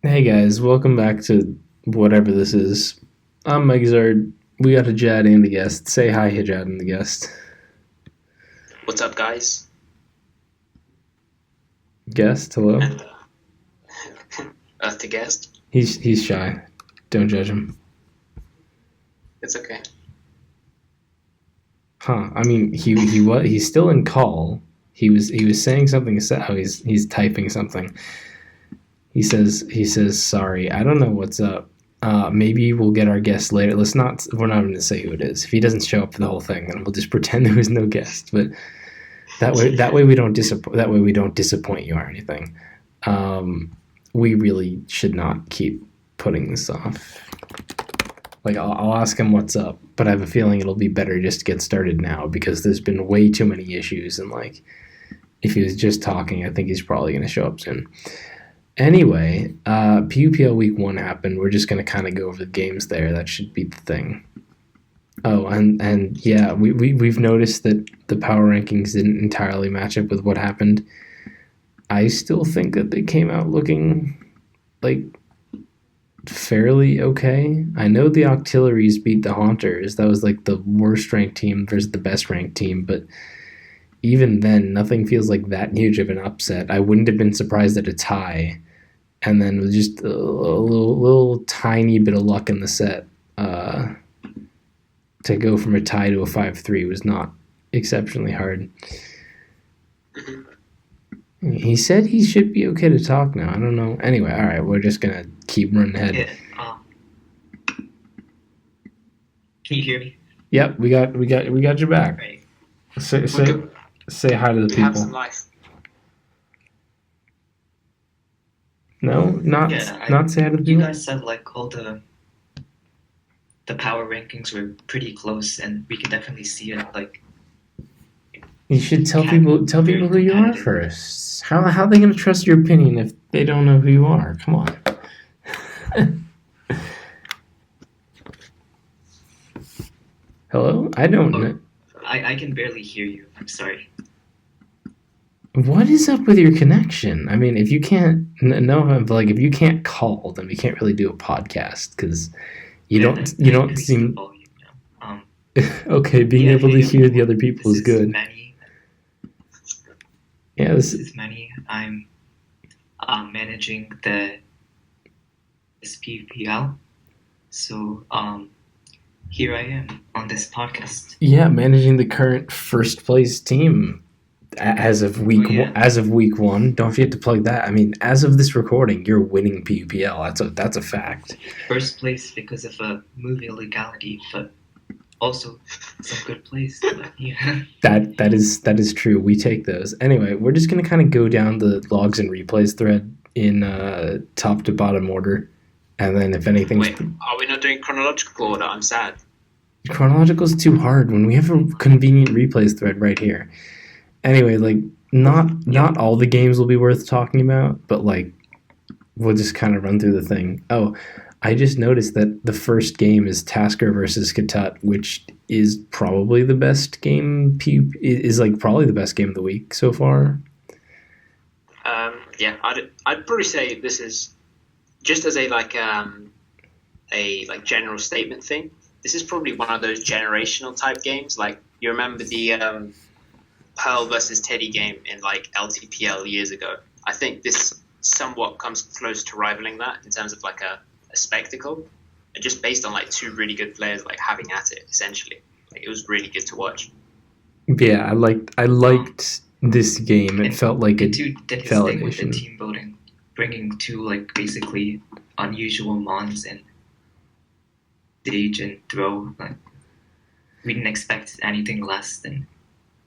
Hey guys, welcome back to whatever this is. I'm Megazard. We got a Jad and a guest. Say hi, Hijad and the guest. What's up, guys? Guest, hello. And to guest. He's shy. Don't judge him. It's okay. Huh? I mean, he's still in call. He was saying something. Oh, he's typing something. He says sorry. I don't know what's up. Maybe we'll get our guest later. Let's not. We're not going to say who it is. If he doesn't show up for the whole thing, then we'll just pretend there was no guest. But that way we don't disappoint. That way we don't disappoint you or anything. We really should not keep putting this off. Like I'll ask him what's up, but I have a feeling it'll be better just to get started now because there's been way too many issues, and like if he was just talking, I think he's probably going to show up soon. Anyway, PUPL Week 1 happened. We're just going to kind of go over the games there. That should be the thing. Oh, and yeah, we've noticed that the power rankings didn't entirely match up with what happened. I still think that they came out looking like fairly okay. I know the Auxiliaries beat the Haunters. That was like the worst ranked team versus the best ranked team, but even then, nothing feels like that huge of an upset. I wouldn't have been surprised at a tie, and then with just a little tiny bit of luck in the set, to go from a tie to a 5-3 was not exceptionally hard. He said he should be okay to talk now. I don't know. Anyway, all right, we're just gonna keep running ahead. Yeah. Can you hear me? Yep, we got your back. Right. Say hi to the We have people. some life. No, not Yeah. not say hi to the You people. guys said like all the power rankings were pretty close, and we can definitely see it. Like You should tell Can- people who you are competitive. first. How are they gonna trust your opinion if they don't know who you are? Come on. Hello? I don't know. I can barely hear you. I'm sorry. What is up with your connection? I mean, if you can't if you can't call, then we can't really do a podcast because you Yeah, don't I you don't increased the seem volume now. okay. Being Yeah, able to hey, hear the everyone. other people This is good. Manny. Yeah, This is Manny. I'm managing the SPPL. So here I am on this podcast. yeah, managing the current first place team as of week Oh, yeah. as of week 1. Don't forget to plug that. I mean, as of this recording, you're winning PUPL. That's a fact. First place because of a movie legality, but also some good plays. But yeah. That is true. We take those. Anyway, we're just gonna kind of go down the logs and replays thread in top to bottom order, and then if anything's Wait, are we not doing chronological order? I'm sad. chronological is too hard when we have a convenient replays thread right here. Anyway, like not all the games will be worth talking about, but like we'll just kind of run through the thing. Oh, I just noticed that the first game is Tasker versus Katut, which is probably the best game. Is like probably the best game of the week so far. Yeah, I'd probably say this is just as a general statement thing. This is probably one of those generational type games. Like you remember the Pearl versus Teddy game in like LTPL years ago. I think this somewhat comes close to rivaling that in terms of like a spectacle, and just based on like two really good players like having at it essentially. Like it was really good to watch. Yeah, I liked this game. It felt like a Dude did his thing with the validation. team building, bringing two like basically unusual mons and stage and throw. Like we didn't expect anything less than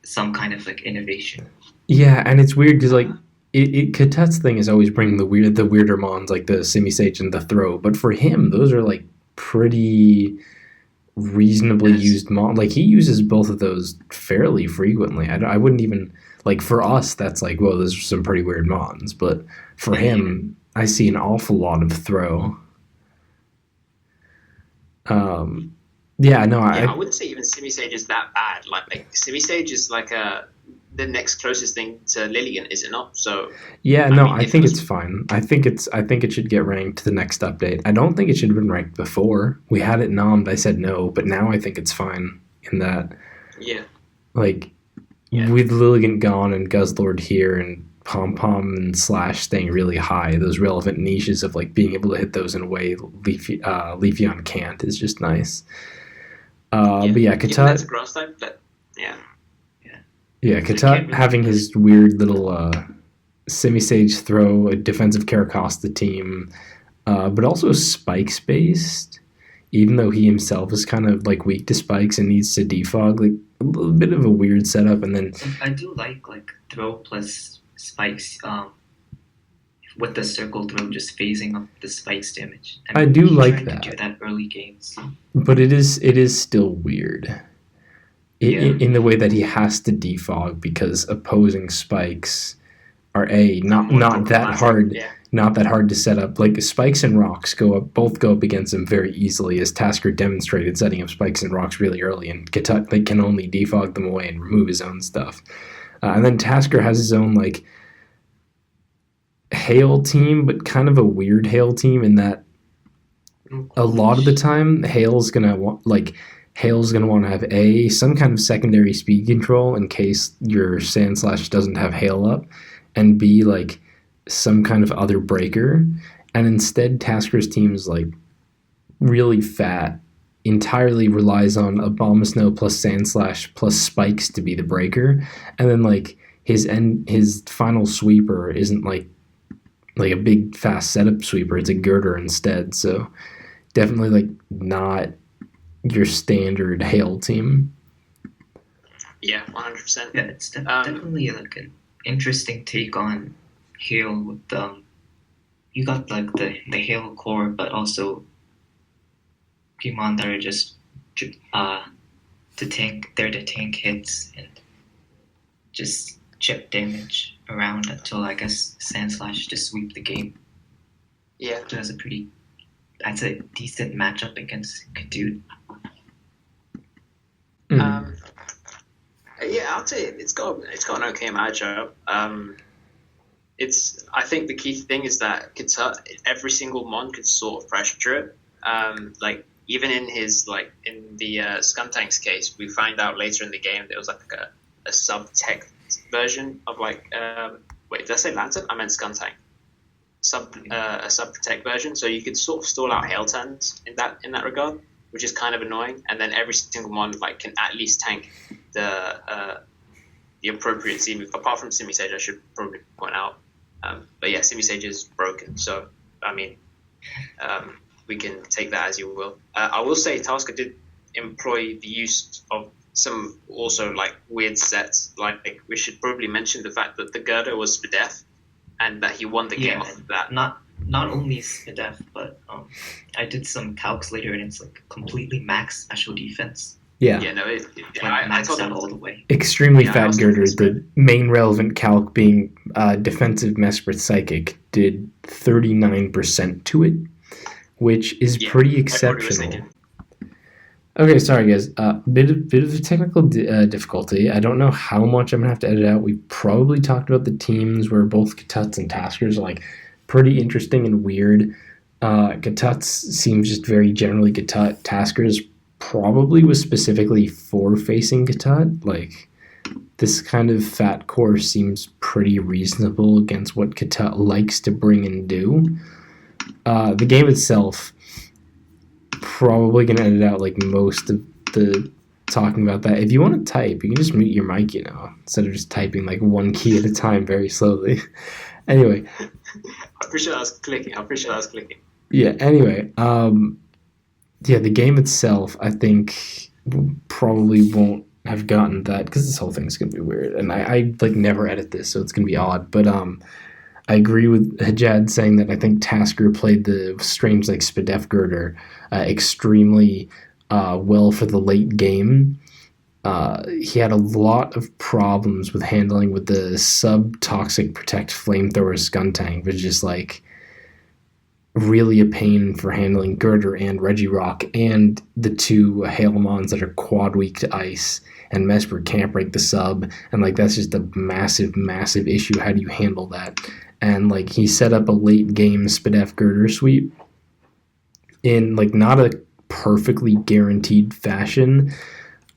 some kind of like innovation. Yeah, and it's weird because like Katut's thing is always bringing the weirder mons like the Simi Sage and the Throw, but for him those are like pretty reasonably Yes. used mon. Like he uses both of those fairly frequently. I wouldn't even like for us that's like whoa, those are some pretty weird mons, but for him I see an awful lot of Throw. Yeah, no, Yeah, I I wouldn't say even Simi Sage is that bad. Like Simi Sage is like a the next closest thing to Lillian, is it not? So Yeah, I no, mean, I if it think was, it's fine. I think it should get ranked the next update. I don't think it should have been ranked before. We had it nommed, I said no, but now I think it's fine in that, yeah, like, yeah, with Lilligant gone and Guzzlord here and Pom Pom and Slash staying really high, those relevant niches of like being able to hit those in a way Leafeon can't is just nice. yeah. But yeah, Given that's a Katut, grass type, but yeah, yeah, So I can't Katut really having think of his weird little Simisage throw, a defensive Caracosta team, but also spikes based. Even though he himself is kind of like weak to spikes and needs to defog, like a little bit of a weird setup. And then I do like throw plus spikes with the circle throw just phasing up the spikes damage. I mean, do he like tried to do that, that early games. but it is still weird Yeah, in the way that he has to defog because opposing spikes are not more not that problematic. hard, Yeah, not that hard to set up. Like spikes and rocks both go up against him very easily, as Tasker demonstrated setting up spikes and rocks really early, and Katut like can only defog them away and remove his own stuff. And then Tasker has his own like hail team, but kind of a weird hail team in that a lot of the time Hail's gonna want to have some kind of secondary speed control in case your Sand Slash doesn't have hail up, and B like some kind of other breaker. And instead Tasker's team is like really fat, entirely relies on Abomasnow plus Sand Slash plus spikes to be the breaker, and then like his final sweeper isn't like a big fast setup sweeper, it's a girder instead. So definitely like not your standard hail team. yeah, 100%. yeah, it's definitely like an interesting take on hail with you got like the hail core, but also Pokemon that are just to tank hits and just chip damage around until I guess Sandslash to sweep the game. Yeah, So that's a decent matchup against Kadute. yeah. I'll say it's got an okay matchup. I think the key thing is that Katut, every single mon could sort of pressure it. Like even in the Skuntank's case, we find out later in the game there was like a sub-tech version of wait, did I say Lantern? I meant Skuntank. A sub-protect version, so you could sort of stall out hail turns in that regard, which is kind of annoying. And then every single mon can at least tank the appropriate Z move, apart from Simisage, I should probably point out. But yeah, Simisage is broken, so I mean, we can take that as you will. I will say Tasker did employ the use of some also weird sets. Like we should probably mention the fact that the Girder was Spadef, and that he won the game off of that. Not only Spadef, but I did some calcs later, and it's like completely max special defense. Yeah. Yeah, no, I I told that him all the way. Extremely Yeah, I fat also girder. think The main relevant calc being defensive Mesprit Psychic did 39% to it, which is pretty exceptional. Okay, sorry guys. Bit of a technical difficulty. I don't know how much I'm gonna have to edit out. We probably talked about the teams where both Katuts and Taskers are pretty interesting and weird. Katuts seems just very generally Katut. Taskers probably was specifically for facing Katut. This kind of fat core seems pretty reasonable against what Katut likes to bring and do. The game itself, probably gonna edit out most of the talking about that. If you want to type, you can just mute your mic, instead of just typing one key at a time very slowly. Anyway. I'm pretty sure I was clicking. Yeah, anyway. Yeah, the game itself, I think, probably won't have gotten that, because this whole thing's going to be weird. And I never edit this, so it's going to be odd. But I agree with Hajad saying that I think Tasker played the strange Spadef Girder extremely well for the late game. He had a lot of problems with handling with the sub-toxic protect flamethrower Skuntank, which is really a pain for handling Girder and Regirock and the two Hailmons that are quad weak to ice. And Mesper can't break the sub, and like that's just a massive, massive issue. How do you handle that? And like he set up a late game Spadef Girder sweep in like not a perfectly guaranteed fashion,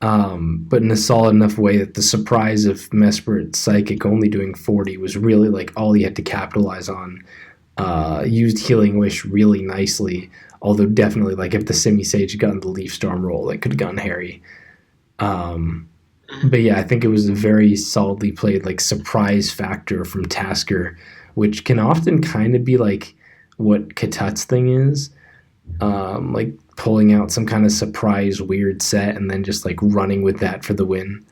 but in a solid enough way that the surprise of Mesper at Psychic only doing 40 was really like all he had to capitalize on. Used Healing Wish really nicely, although definitely like if the Simi Sage had gotten the Leaf Storm roll, that could have gone hairy. But yeah, I think it was a very solidly played like surprise factor from Tasker, which can often kind of be like what Katut's thing is, like pulling out some kind of surprise weird set and then just like running with that for the win.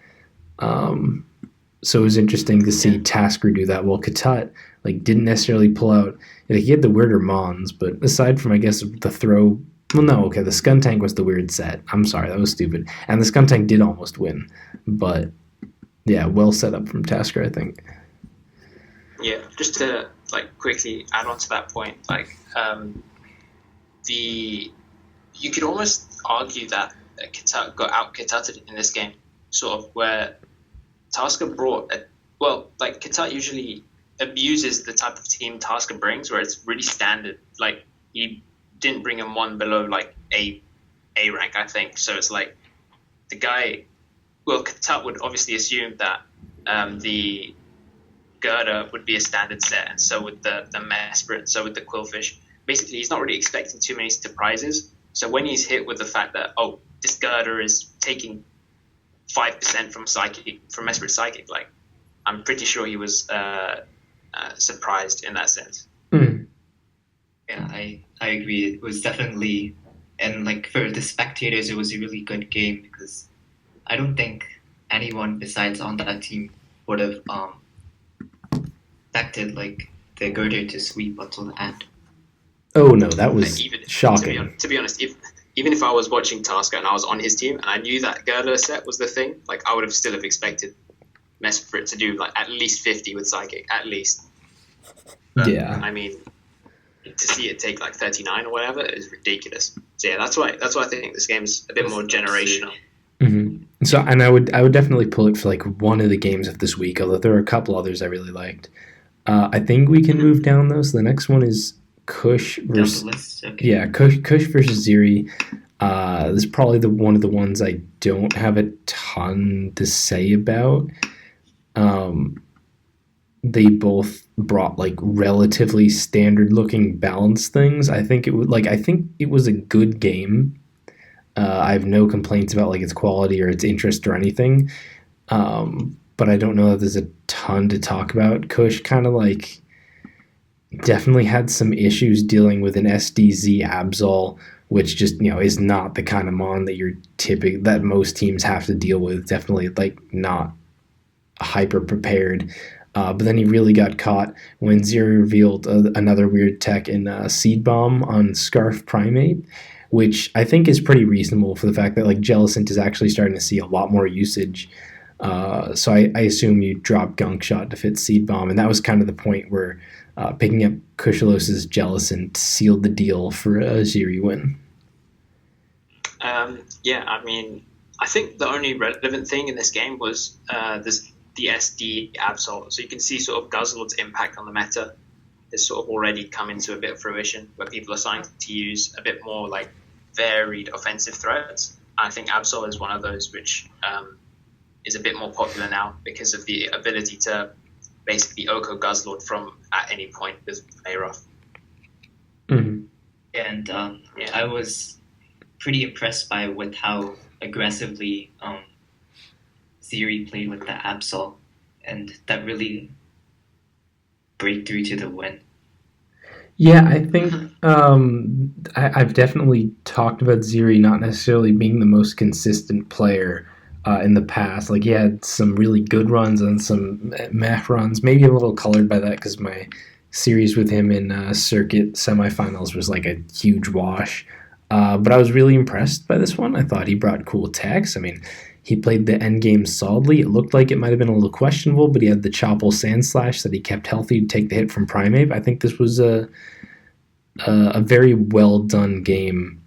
So it was interesting to see Tasker do that. Well, Katut like didn't necessarily pull out. Like, he had the weirder Mons, but aside from I guess the throw. Well, no, okay, the Skuntank was the weird set. I'm sorry, that was stupid. And the Skuntank did almost win. But, yeah, well set up from Tasker, I think. Yeah, just to, like, quickly add on to that point, like, you could almost argue that Katut got out-Katutted in this game, sort of, where Tasker brought, Katut usually abuses the type of team Tasker brings, where it's really standard. Like, he didn't bring him one below like a rank, I think. So it's like the guy. Well, Katut would obviously assume that the Girder would be a standard set, and so would the Mesper, and so would the Quillfish. Basically, he's not really expecting too many surprises. So when he's hit with the fact that this Girder is taking 5% from Mesper Psychic, like I'm pretty sure he was surprised in that sense. Mm. Yeah, I agree. It was definitely, and like for the spectators, it was a really good game because I don't think anyone besides on that team would have expected like the Girder to sweep until the end. Oh no, that was shocking. To be honest, even if I was watching Tasker and I was on his team and I knew that Girder set was the thing, like I would have still expected Mesper to do like at least 50 with Psychic, at least. But, yeah. I mean, to see it take like 39 or whatever is ridiculous. So yeah, that's why I think this game is a bit more generational. Mm-hmm. So, and I would definitely pull it for like one of the games of this week, although there are a couple others I really liked. I think we can move down though. So the next one is Kush versus Kush versus Ziri. This is probably one of the ones I don't have a ton to say about. They both brought like relatively standard looking balance things. I think it was a good game. I have no complaints about like its quality or its interest or anything. But I don't know that there's a ton to talk about. Kush kind of like definitely had some issues dealing with an SDZ Absol, which just, is not the kind of mon that that most teams have to deal with. Definitely like not hyper prepared. But then he really got caught when Ziri revealed another weird tech in Seed Bomb on Scarf Primate, which I think is pretty reasonable for the fact that like Jellicent is actually starting to see a lot more usage. So I assume you drop Gunk Shot to fit Seed Bomb, and that was kind of the point where picking up Kushalos's Jellicent sealed the deal for a Ziri win. Yeah, I mean, I think the only relevant thing in this game was the SD Absol. So you can see sort of Guzzlord's impact on the meta has sort of already come into a bit of fruition, where people are starting to use a bit more like varied offensive threats. I think Absol is one of those which is a bit more popular now because of the ability to basically Oko Guzzlord from at any point with Mayroth. Mm-hmm. And I was pretty impressed with how aggressively Ziri played with the Absol, and that really breakthrough to the win. Yeah, I think I've definitely talked about Ziri not necessarily being the most consistent player in the past. Like, he had some really good runs and some meh runs, maybe a little colored by that because my series with him in circuit semifinals was like a huge wash. But I was really impressed by this one. I thought he brought cool techs. I mean, he played the end game solidly. It looked like it might have been a little questionable, but he had the Choppel Sand Slash that he kept healthy to take the hit from Primeape. I think this was a very well done game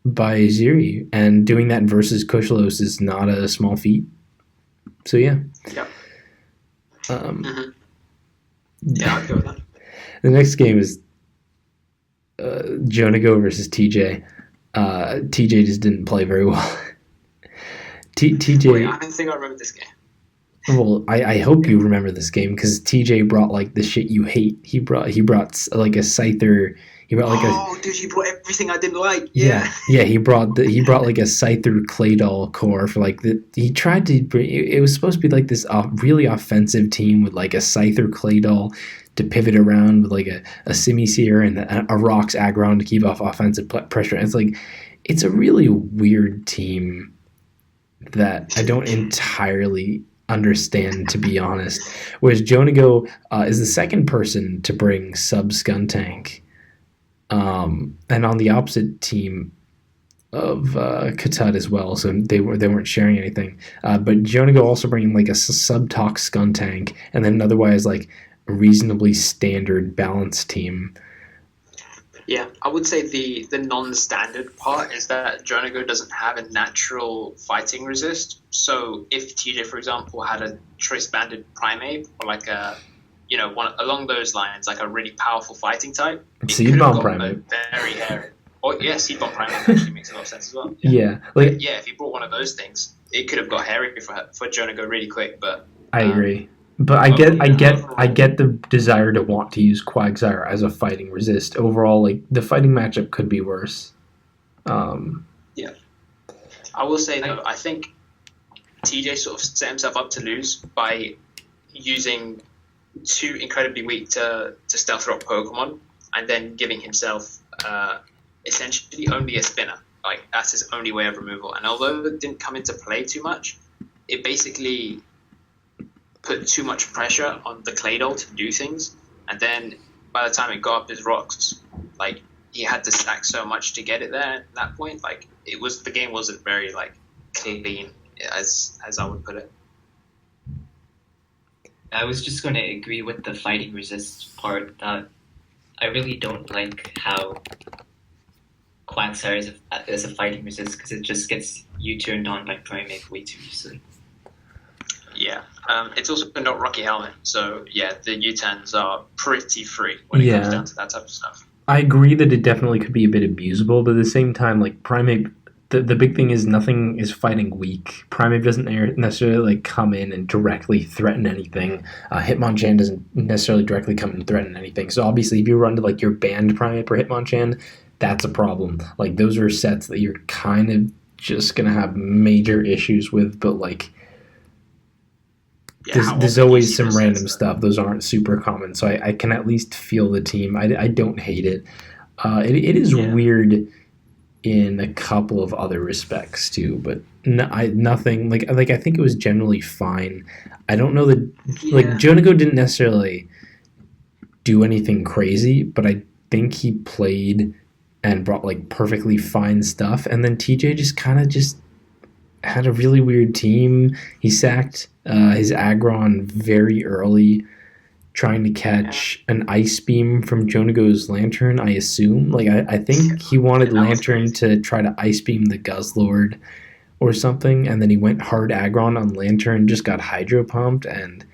by Ziri, and doing that versus Kushalos is not a small feat. So yeah. Yep. Um, Yeah, I'd go with that. The next game is Jonago versus TJ. TJ just didn't play very well. TJ. Wait, I think I remember this game. Well, I hope you remember this game because TJ brought like the shit you hate. He brought like a Scyther. He brought like dude, he brought everything I didn't like. Yeah. He brought like a Scyther Claydol core for like the. He tried to bring. It was supposed to be like this really offensive team with like a Scyther Claydol to pivot around with like a Simisear and a Rocks Aggron to keep off offensive pressure. And it's like it's a really weird team that I don't entirely understand, to be honest. Whereas Jonago is the second person to bring sub Skuntank. And on the opposite team of Katut as well, so they weren't sharing anything. But Jonago also bringing like a sub-talk Skuntank, and then otherwise like a reasonably standard balanced team. Yeah, I would say the non-standard part is that Jonago doesn't have a natural fighting resist. So if TJ, for example, had a choice-banded Primeape or like a one along those lines, like a really powerful fighting type, Seed Bomb Primeape. Very hairy. Oh yeah, Seed Bomb Primeape actually makes a lot of sense as well. Yeah, if he brought one of those things, it could have got hairy for Jonago really quick. But I agree. But I get the desire to want to use Quagsire as a fighting resist. Overall, like the fighting matchup could be worse. Yeah, I will say though, I think TJ sort of set himself up to lose by using two incredibly weak to stealth rock Pokemon, and then giving himself essentially only a spinner. Like that's his only way of removal. And although it didn't come into play too much, it basically put too much pressure on the Claydol to do things. And then by the time it got up his rocks, like he had to stack so much to get it there at that point. Like the game wasn't very like clean as I would put it. I was just going to agree with the fighting resist part. I really don't like how Quagsire is a fighting resist because it just gets U-turned on by Primeape way too easily. Yeah, it's also not Rocky Helmet, so yeah, the U-turns are pretty free when it comes down to that type of stuff. I agree that it definitely could be a bit abusable, but at the same time, like Primeape, the big thing is nothing is fighting weak. Primeape doesn't necessarily like come in and directly threaten anything. Hitmonchan doesn't necessarily directly come and threaten anything. So obviously, if you run to like your banned Primeape or Hitmonchan, that's a problem. Like those are sets that you're kind of just gonna have major issues with. But like, there's always some random stuff. Those aren't super common, so I can at least feel the team. I don't hate it. It is weird in a couple of other respects too, but nothing like I think it was generally fine. I don't know that like Jonago didn't necessarily do anything crazy, but I think he played and brought like perfectly fine stuff. And then TJ just kind of just had a really weird team. He sacked his Aggron very early, trying to catch an Ice Beam from Jonago's Lantern, I assume. Like, I think he wanted Lantern to try to Ice Beam the Guzzlord or something, and then he went hard Aggron on Lantern, just got Hydro Pumped, and,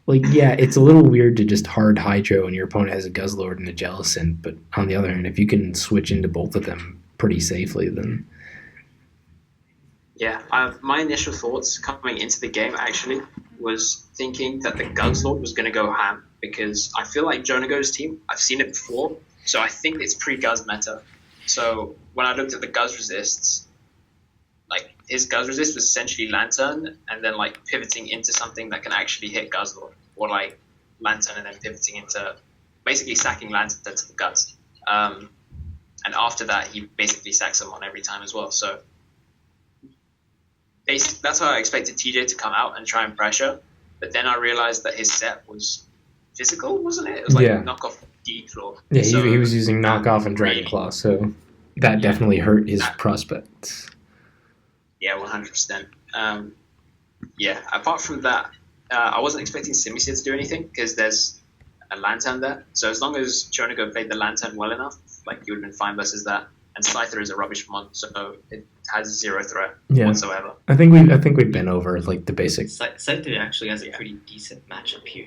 like, yeah, it's a little weird to just hard Hydro when your opponent has a Guzzlord and a Jellicent, but on the other hand, if you can switch into both of them pretty safely, then... Yeah, my initial thoughts coming into the game, actually, was thinking that the Guzzlord was going to go ham, because I feel like Jonago's team, I've seen it before, so I think it's pre-Guzz meta. So when I looked at the Guzz resists, like his Guzz resist was essentially Lantern and then like pivoting into something that can actually hit Guzzlord, or like Lantern and then pivoting into basically sacking Lantern to the Guzz. And after that, he basically sacks him on every time as well. So that's how I expected TJ to come out and try and pressure, but then I realized that his set was physical, wasn't it? It was like knockoff Deep Claw. Yeah, so, he was using knockoff and Dragon Claw, so that definitely hurt his prospects. Yeah, 100%. Apart from that, I wasn't expecting Simisear to do anything because there's a Lantern there. So as long as Jonago played the Lantern well enough, like you would have been fine versus that. And Scyther is a rubbish mon, so it has zero threat Yeah. whatsoever. I think we've been over like the basic. Scyther actually has a pretty decent matchup here,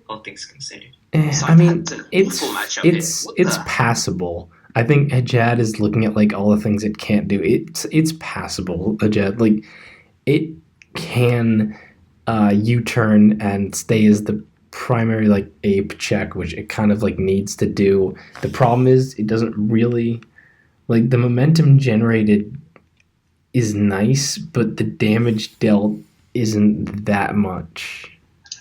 all things considered. I mean, It's an it's awful matchup here. What it's the- passable. I think Ajad is looking at like all the things it can't do. It's passable. Ajad, like it can U-turn and stay as the primary like ape check, which it kind of like needs to do. The problem is it doesn't really like the momentum generated is nice, but the damage dealt isn't that much.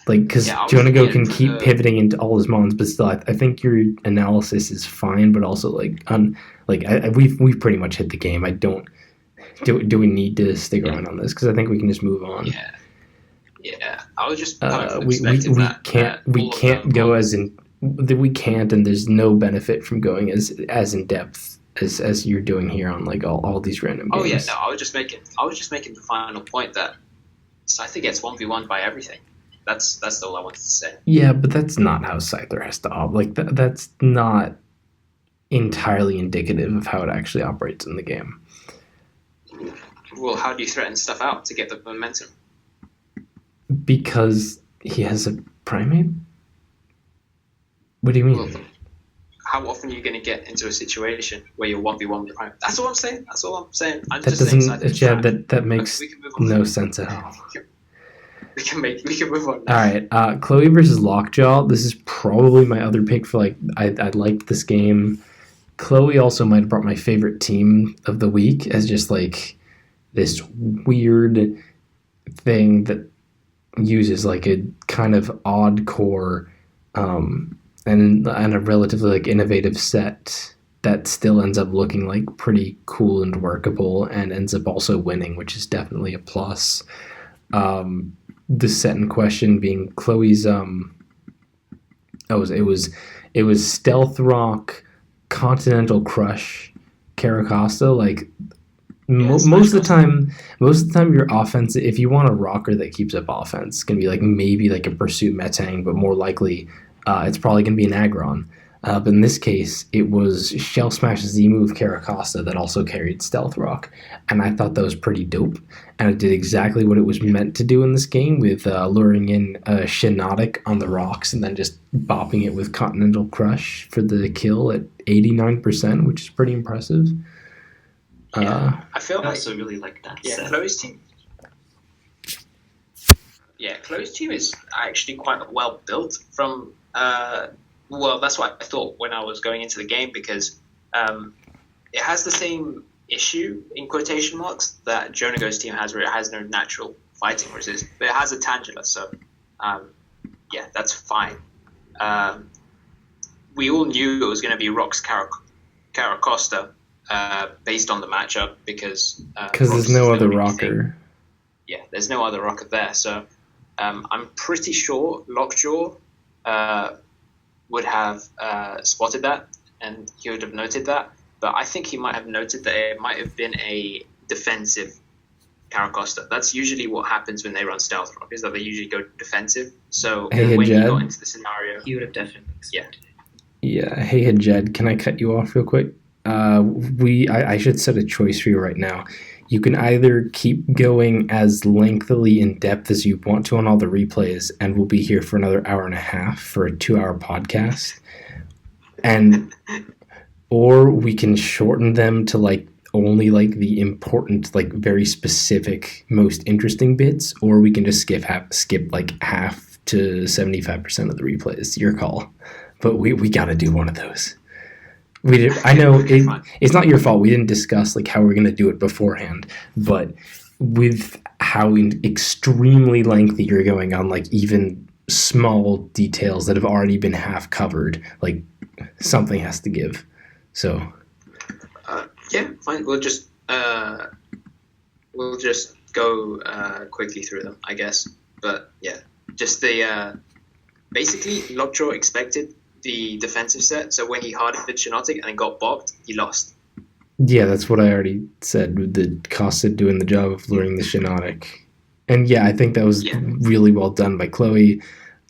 Like, because Yeah, I was Jonago getting can to keep the- pivoting into all his mons, but still, I think your analysis is fine. But also, like, we've pretty much hit the game. I don't. Do we need to stick around on this? Because I think we can just move on. Yeah. I was just We can't go as in. We can't, and there's no benefit from going as in depth as you're doing here on like all these random games. Oh yeah, no, I was just making the final point that Scyther gets 1v1 by everything. That's all I wanted to say. Yeah, but that's not how Scyther has to operate. Like that's not entirely indicative of how it actually operates in the game. Well, how do you threaten stuff out to get the momentum? Because he has a primate? What do you mean? Well, how often are you going to get into a situation where you're 1v1 with the primate? That's all I'm saying. I'm That just saying doesn't, Scyther's Chad, trash. that makes We can move on. no sense at all. We can move on. All Now. right, Chloe versus Lockjaw. This is probably my other pick for like I liked this game. Chloe also might have brought my favorite team of the week as just like this weird thing that uses like a kind of odd core and a relatively like innovative set that still ends up looking like pretty cool and workable and ends up also winning, which is definitely a plus. The set in question being Chloe's it was Stealth Rock, Continental Crush, Caracosta. Like most of the time your offense, if you want a rocker that keeps up offense, it's gonna be like maybe like a Pursuit Metang, but more likely it's probably gonna be an Aggron. But in this case, it was Shell Smash Z-Move Caracosta that also carried Stealth Rock. And I thought that was pretty dope. And it did exactly what it was meant to do in this game with luring in Shinotic on the rocks and then just bopping it with Continental Crush for the kill at 89%, which is pretty impressive. I feel I like also really like that yeah, set. Chloe's team. Yeah, Chloe's team is actually quite well built from. Well, that's what I thought when I was going into the game because it has the same issue in quotation marks that Jonago's team has, where it has no natural fighting resist, but it has a Tangela, so yeah, that's fine. We all knew it was going to be Rock's Caracosta based on the matchup because there's no other rocker. Yeah, there's no other rocker there, so I'm pretty sure Lockjaw would have spotted that and he would have noted that, but I think he might have noted that it might have been a defensive Caracosta. That's usually what happens when they run Stealth Rock, is that they usually go defensive. So Hey, when Jed. he got into the scenario, He would have definitely expected it. Yeah. Hey, Jed, can I cut you off real quick? I should set a choice for you right now. You can either keep going as lengthily in depth as you want to on all the replays, and we'll be here for another hour and a half for a 2-hour podcast, or we can shorten them to like only like the important, like very specific, most interesting bits, or we can just skip like half to 75% of the replays. Your call, but we got to do one of those. I know it's not your fault. We didn't discuss like how we're gonna do it beforehand, but with how extremely lengthy you're going on, like even small details that have already been half covered, like something has to give. So yeah, fine. We'll just go quickly through them, I guess. But yeah, just the basically Lockjaw expected the defensive set, so when he harded Shinotic and then got bopped, he lost. Yeah, that's what I already said with the Costa doing the job of luring the Shinotic. And yeah, I think that was really well done by Chloe.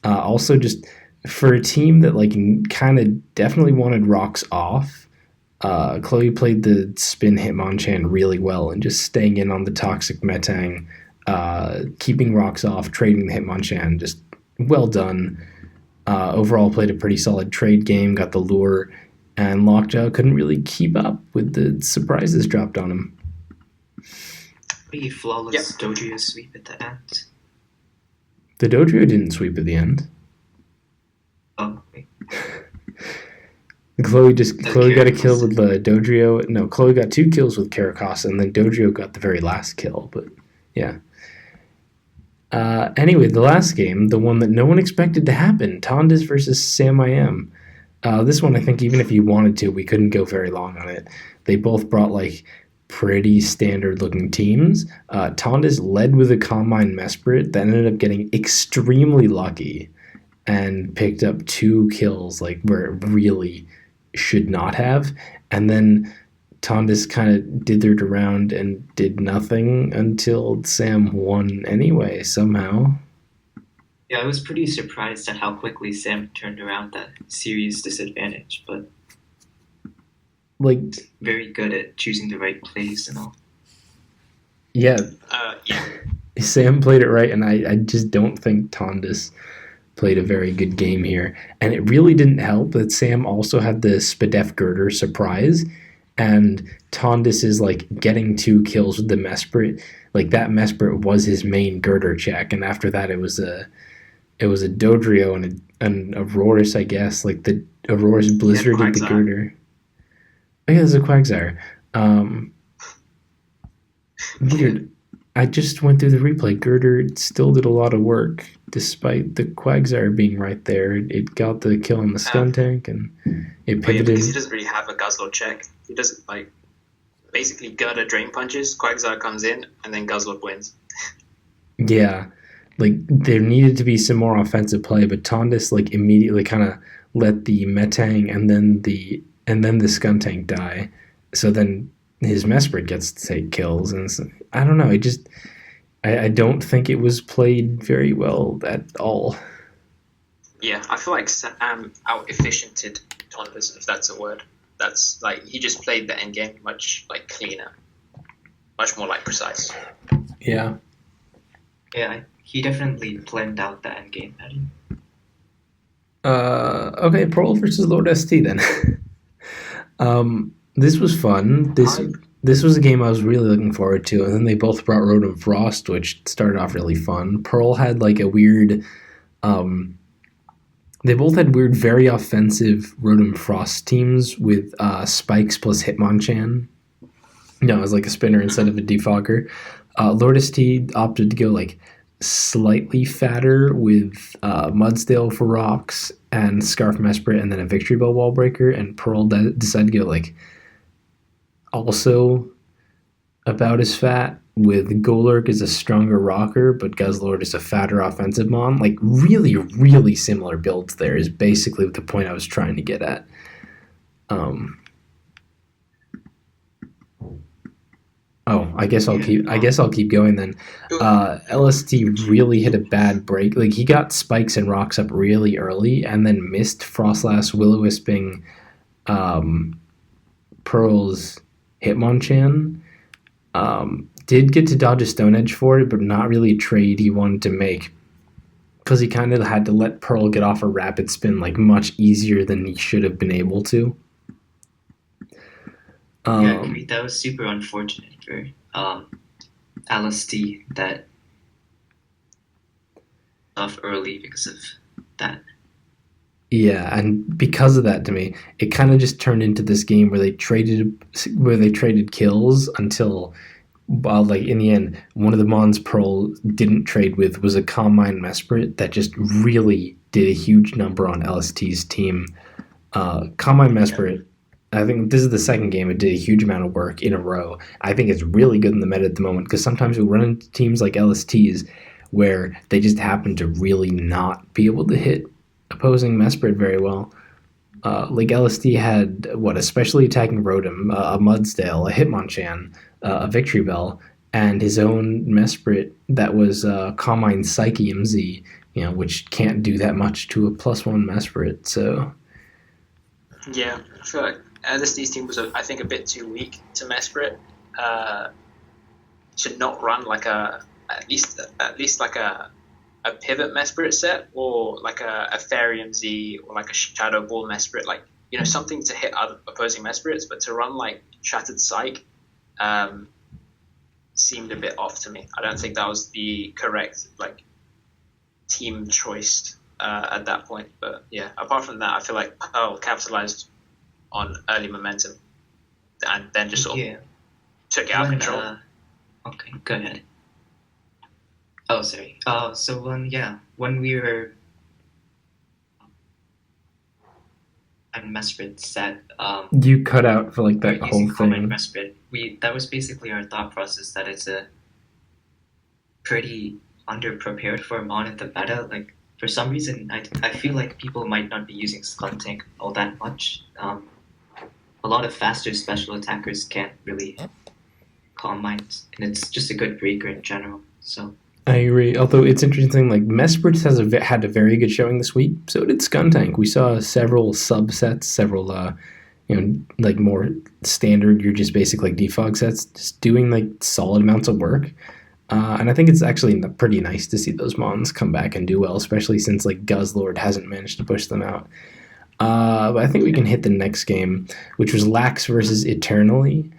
Also, just for a team that like kind of definitely wanted rocks off, Chloe played the spin Hitmonchan really well and just staying in on the toxic Metang, keeping rocks off, trading the Hitmonchan, just well done. Overall, played a pretty solid trade game, got the lure, and Lockjaw couldn't really keep up with the surprises dropped on him. Pretty flawless Dodrio sweep at the end. The Dodrio didn't sweep at the end. Oh, wait. Chloe got a kill with the Dodrio. No, Chloe got 2 kills with Caracasa, and then Dodrio got the very last kill. But yeah. Anyway, the last game, the one that no one expected to happen, Tondas versus Sam IM. This one, I think, even if you wanted to, we couldn't go very long on it. They both brought like pretty standard-looking teams. Tondas led with a Combine Mesprit that ended up getting extremely lucky and picked up 2 kills, like where it really should not have. And then Tondas kind of dithered around and did nothing until Sam won anyway, somehow. Yeah, I was pretty surprised at how quickly Sam turned around that serious disadvantage, but like very good at choosing the right plays and all. Yeah. Yeah. Sam played it right, and I just don't think Tondas played a very good game here. And it really didn't help that Sam also had the Spadef Girder surprise, and Tondas is like getting 2 kills with the Mesprit. Like that Mesprit was his main Girder check, and after that it was a Dodrio and an Aurorus, I guess. Like the Aurorus blizzarded the Girder. Oh yeah, there's a Quagsire. Weird. I just went through the replay. Girder still did a lot of work, despite the Quagsire being right there. It got the kill on the Skuntank, and it pivoted. Because he doesn't really have a Guzzlord check. He doesn't, like, basically Girder drain punches, Quagsire comes in, and then Guzzlord wins. Yeah. Like, there needed to be some more offensive play, but Tondas, like, immediately kind of let the Metang and then the Skuntank die. So then his Mesprit gets to take kills, and I don't know. I don't think it was played very well at all. Yeah, I feel like Sam out-efficiented Tondas, if that's a word. That's like he just played the end game much like cleaner, much more like precise. Yeah. Yeah, he definitely planned out the end game. Okay, Pearl versus Lord ST then. This was fun. This was a game I was really looking forward to, and then they both brought Rotom Frost, which started off really fun. Pearl had like a weird, they both had weird, very offensive Rotom Frost teams with Spikes plus Hitmonchan. No, it was like a spinner instead of a defogger. Lord ST opted to go like slightly fatter with Mudsdale for rocks and Scarf Mesprit and then a Victory Bell Wall Breaker, and Pearl decided to go like also about as fat with Golurk as a stronger rocker, but Guzzlord is a fatter offensive mon. Like really, really similar builds there is basically the point I was trying to get at. I guess I'll keep going then. LST really hit a bad break. Like he got spikes and rocks up really early, and then missed Frostlass, Will-O-Wisping, Pearl's Hitmonchan. Did get to dodge a Stone Edge for it, but not really a trade he wanted to make, because he kind of had to let Pearl get off a rapid spin like much easier than he should have been able to. Yeah, I agree. That was super unfortunate for LST that off early because of that. Yeah, and because of that, to me, it kind of just turned into this game where they traded kills until, well, like in the end, one of the mons Pearl didn't trade with was a Combine Mesprit that just really did a huge number on LST's team. Combine Mesprit, I think this is the second game it did a huge amount of work in a row. I think it's really good in the meta at the moment, because sometimes we run into teams like LST's where they just happen to really not be able to hit opposing Mesprit very well. Like LST had a specially attacking Rotom, a Mudsdale, a Hitmonchan, a Victory Bell, and his own Mesprit that was Combine Psyche MZ, which can't do that much to a +1 Mesprit. So yeah, I feel like LSD's team was, I think, a bit too weak to Mesprit to not run like at least like a pivot Mesprit set, or like a Therium Z, or like a Shadow Ball Mesprit, like, something to hit other opposing Mesprits, but to run like Shattered Psych seemed a bit off to me. I don't think that was the correct like team choice at that point. But yeah, apart from that, I feel like PUPL capitalized on early momentum and then just sort of took it out of control. Okay, go ahead. Oh, sorry. So when we were on Mesprit set, you cut out for like that whole thing. Mesprit, that was basically our thought process, that it's a pretty underprepared for Mon in the meta. Like, for some reason, I feel like people might not be using Skuntank all that much. A lot of faster special attackers can't really calm minds, and it's just a good breaker in general. So I agree. Although it's interesting, like Mesprit had a very good showing this week. So did Skuntank. We saw several subsets, several like more standard, you're just basic like defog sets, just doing like solid amounts of work. And I think it's actually pretty nice to see those Mons come back and do well, especially since like Guzzlord hasn't managed to push them out. But I think we can hit the next game, which was Lax versus Eternally.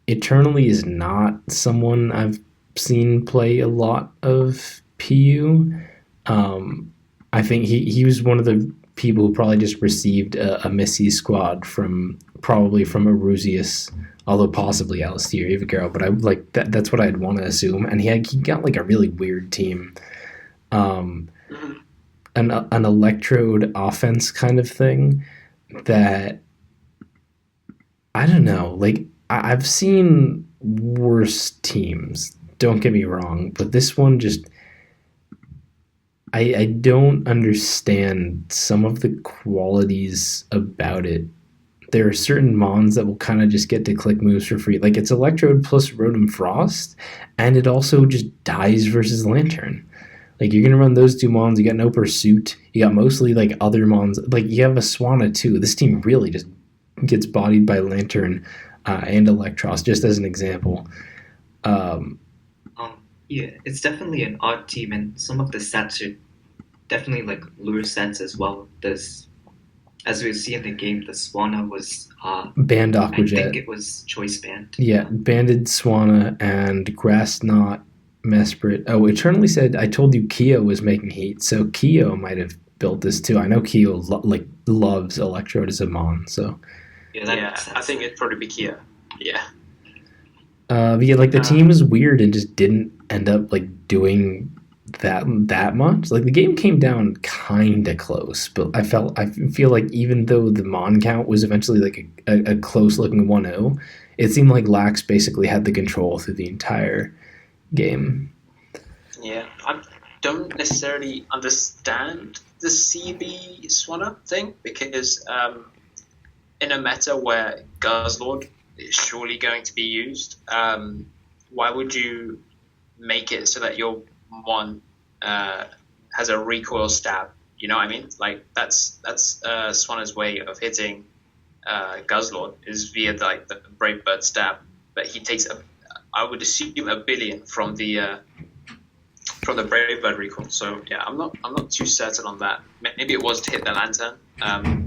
Eternally is not someone I've seen play a lot of PU. I think he was one of the people who probably just received a Missy squad from Erusius, although possibly Alistair Evagero, but I like that's what I'd want to assume. And he got like a really weird team. An electrode offense kind of thing that I don't know. Like I've seen worse teams. Don't get me wrong, but this one just I don't understand some of the qualities about it. There are certain Mons that will kind of just get to click moves for free. Like it's Electrode plus Rotom Frost, and it also just dies versus Lantern. Like you're gonna run those two Mons, you got no Pursuit, you got mostly like other Mons. Like you have a Swanna too. This team really just gets bodied by Lantern and Electros, just as an example. Yeah, it's definitely an odd team, and some of the sets are definitely like lure sets as well. As we see in the game, the Swanna was banned Aqua Jet. I think it was choice banned. Yeah, banded Swanna and Grass Knot Mesprit. Oh, Eternally said, I told you Keo was making heat, so Keo might have built this too. I know Keo loves Electrode as a Mon, so. Yeah, I think it'd probably be Keo. Yeah. But yeah, like the team was weird and just didn't end up like doing that much. Like the game came down kind of close, but I feel like even though the Mon count was eventually like a close looking 1-0, it seemed like Lax basically had the control through the entire game. Yeah, I don't necessarily understand the CB Swanna thing, because in a meta where Guzzlord is surely going to be used, why would you make it so that your Mon has a recoil stab? You know what I mean? Like that's Swanna's way of hitting Guzzlord is via like the Brave Bird stab, but he takes I would assume $1 billion from the Brave Bird recoil. So yeah, I'm not too certain on that. Maybe it was to hit the Lantern,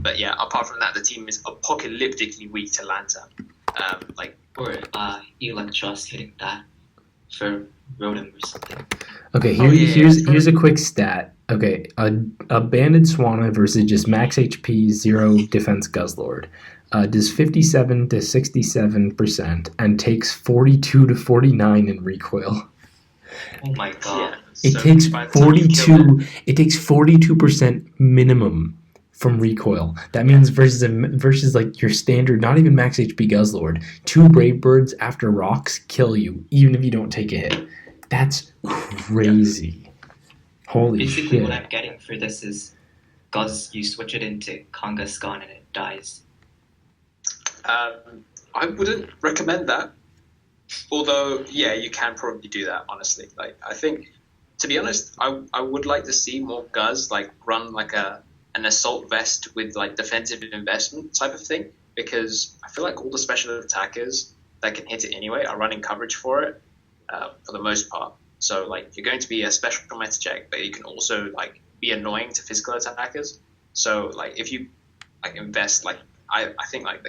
but yeah, apart from that, the team is apocalyptically weak to Lantern. Or Electros hitting that for Rotom or something. Okay, here's a quick stat. Okay, a banded Swanna versus just max HP, 0 defense Guzzlord does 57 to 67% and takes 42 to 49 in recoil. Oh my god! Yeah, it takes 42. It takes 42% minimum from recoil. That means versus like your standard, not even max HP Guzzlord, 2 Brave Birds after rocks kill you, even if you don't take a hit. That's crazy. Holy Basically, shit. What I'm getting for this is, Guzz, you switch it into Kangaskhan and it dies. I wouldn't recommend that. Although, yeah, you can probably do that, honestly. Like, I think, to be honest, I would like to see more Guzz, like, run like a an assault vest with like defensive investment type of thing, because I feel like all the special attackers that can hit it anyway are running coverage for it for the most part. So like you're going to be a special meta check, but you can also like be annoying to physical attackers. So like if you like invest like I think like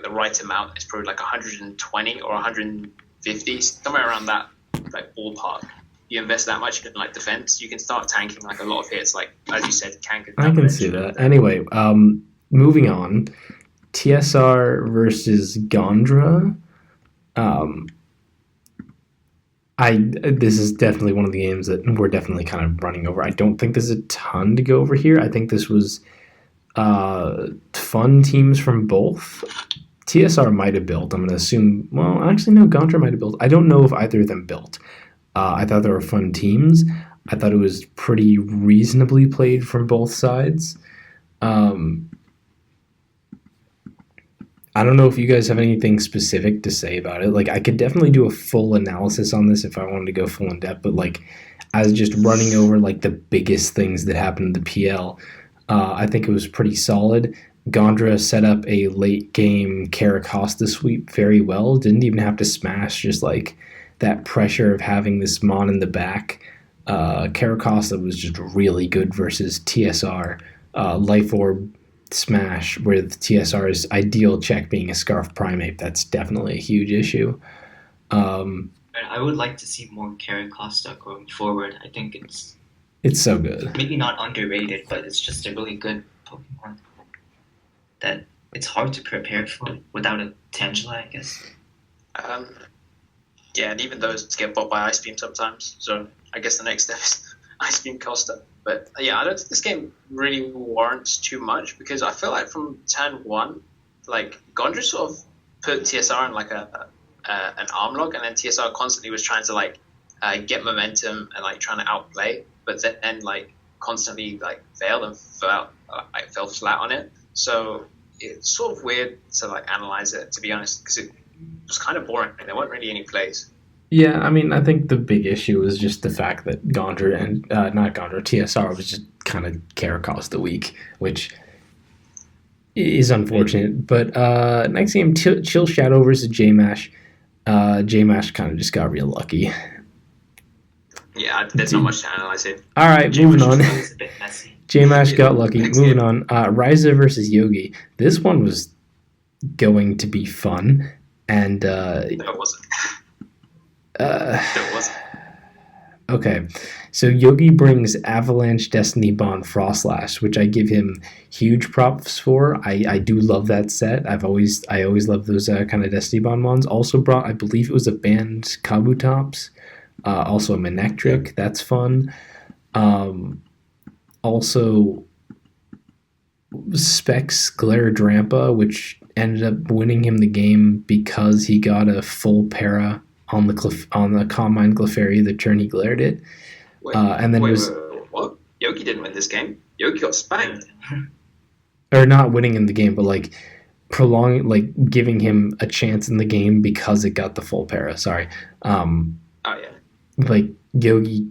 the right amount is probably like 120 or 150, somewhere around that like ballpark. You invest that much in like defense, you can start tanking like a lot of hits, like as you said, I can see that. Anyway, moving on. TSR versus Gondra. This is definitely one of the games that we're definitely kind of running over. I don't think there's a ton to go over here. I think this was fun teams from both. TSR might have built. I'm going to assume. Well, actually, no. Gondra might have built. I don't know if either of them built. I thought they were fun teams. I thought it was pretty reasonably played from both sides. I don't know if you guys have anything specific to say about it. Like, I could definitely do a full analysis on this if I wanted to go full in depth, but like, as just running over like the biggest things that happened in the PL, I think it was pretty solid. Gondra set up a late game Caracosta sweep very well. Didn't even have to smash, just like that pressure of having this Mon in the back. Caracosta was just really good versus TSR. Life Orb smash with TSR's ideal check being a Scarf Primate. That's definitely a huge issue. I would like to see more Caracosta going forward. I think it's so good. Maybe not underrated, but it's just a really good Pokemon that it's hard to prepare for without a Tangela, I guess. Yeah, and even those get bought by Ice Beam sometimes. So I guess the next step is Ice Beam Costa. But yeah, I don't think this game really warrants too much, because I feel like from turn one, like Gondra sort of put TSR in like an arm lock, and then TSR constantly was trying to like get momentum and like trying to outplay, but then like constantly like failed and fell flat on it. So it's sort of weird to like analyze it, to be honest, because it was kind of boring. There weren't really any plays. Yeah, I mean, I think the big issue was just the fact that Gondra and not Gondra, TSR was just kind of Caracosta weak, which is unfortunate. But next game, Chill Shadow versus J-Mash. J-Mash kind of just got real lucky. Yeah, there's not much to analyze here. All right, moving on. It's a bit messy. J-Mash got lucky. Moving on. Ryza versus Yogi. This one was going to be fun. And No, it wasn't. It wasn't. Okay, so Yogi brings Avalanche, Destiny Bond, Frostlash, which I give him huge props for. I do love that set. I always love those kind of Destiny Bond ones. Also brought, I believe it was a banned Kabutops, also a Manectric. That's fun. Also, Specs Glaradrampa, which ended up winning him the game because he got a full para on the Combine Clefairy the turn he glared it. And then wait, what? Yogi didn't win this game. Yogi got spanked. Or not winning in the game, but like prolonging, like giving him a chance in the game because it got the full para. Sorry. Oh yeah. Like Yogi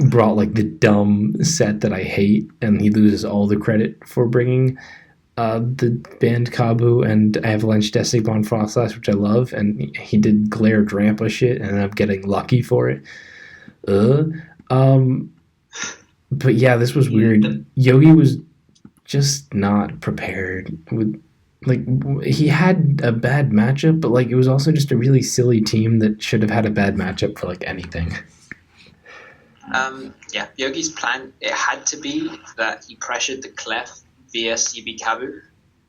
brought like the dumb set that I hate, and he loses all the credit for bringing the banned Kabu and Avalanche Destiny Bond Frostlash, which I love, and he did Glare Drampa shit, and I'm getting lucky for it. But yeah, this was weird. Yogi was just not prepared. He had a bad matchup, but like it was also just a really silly team that should have had a bad matchup for like anything. Yeah, Yogi's plan, it had to be that he pressured the Clef via CB Kabu,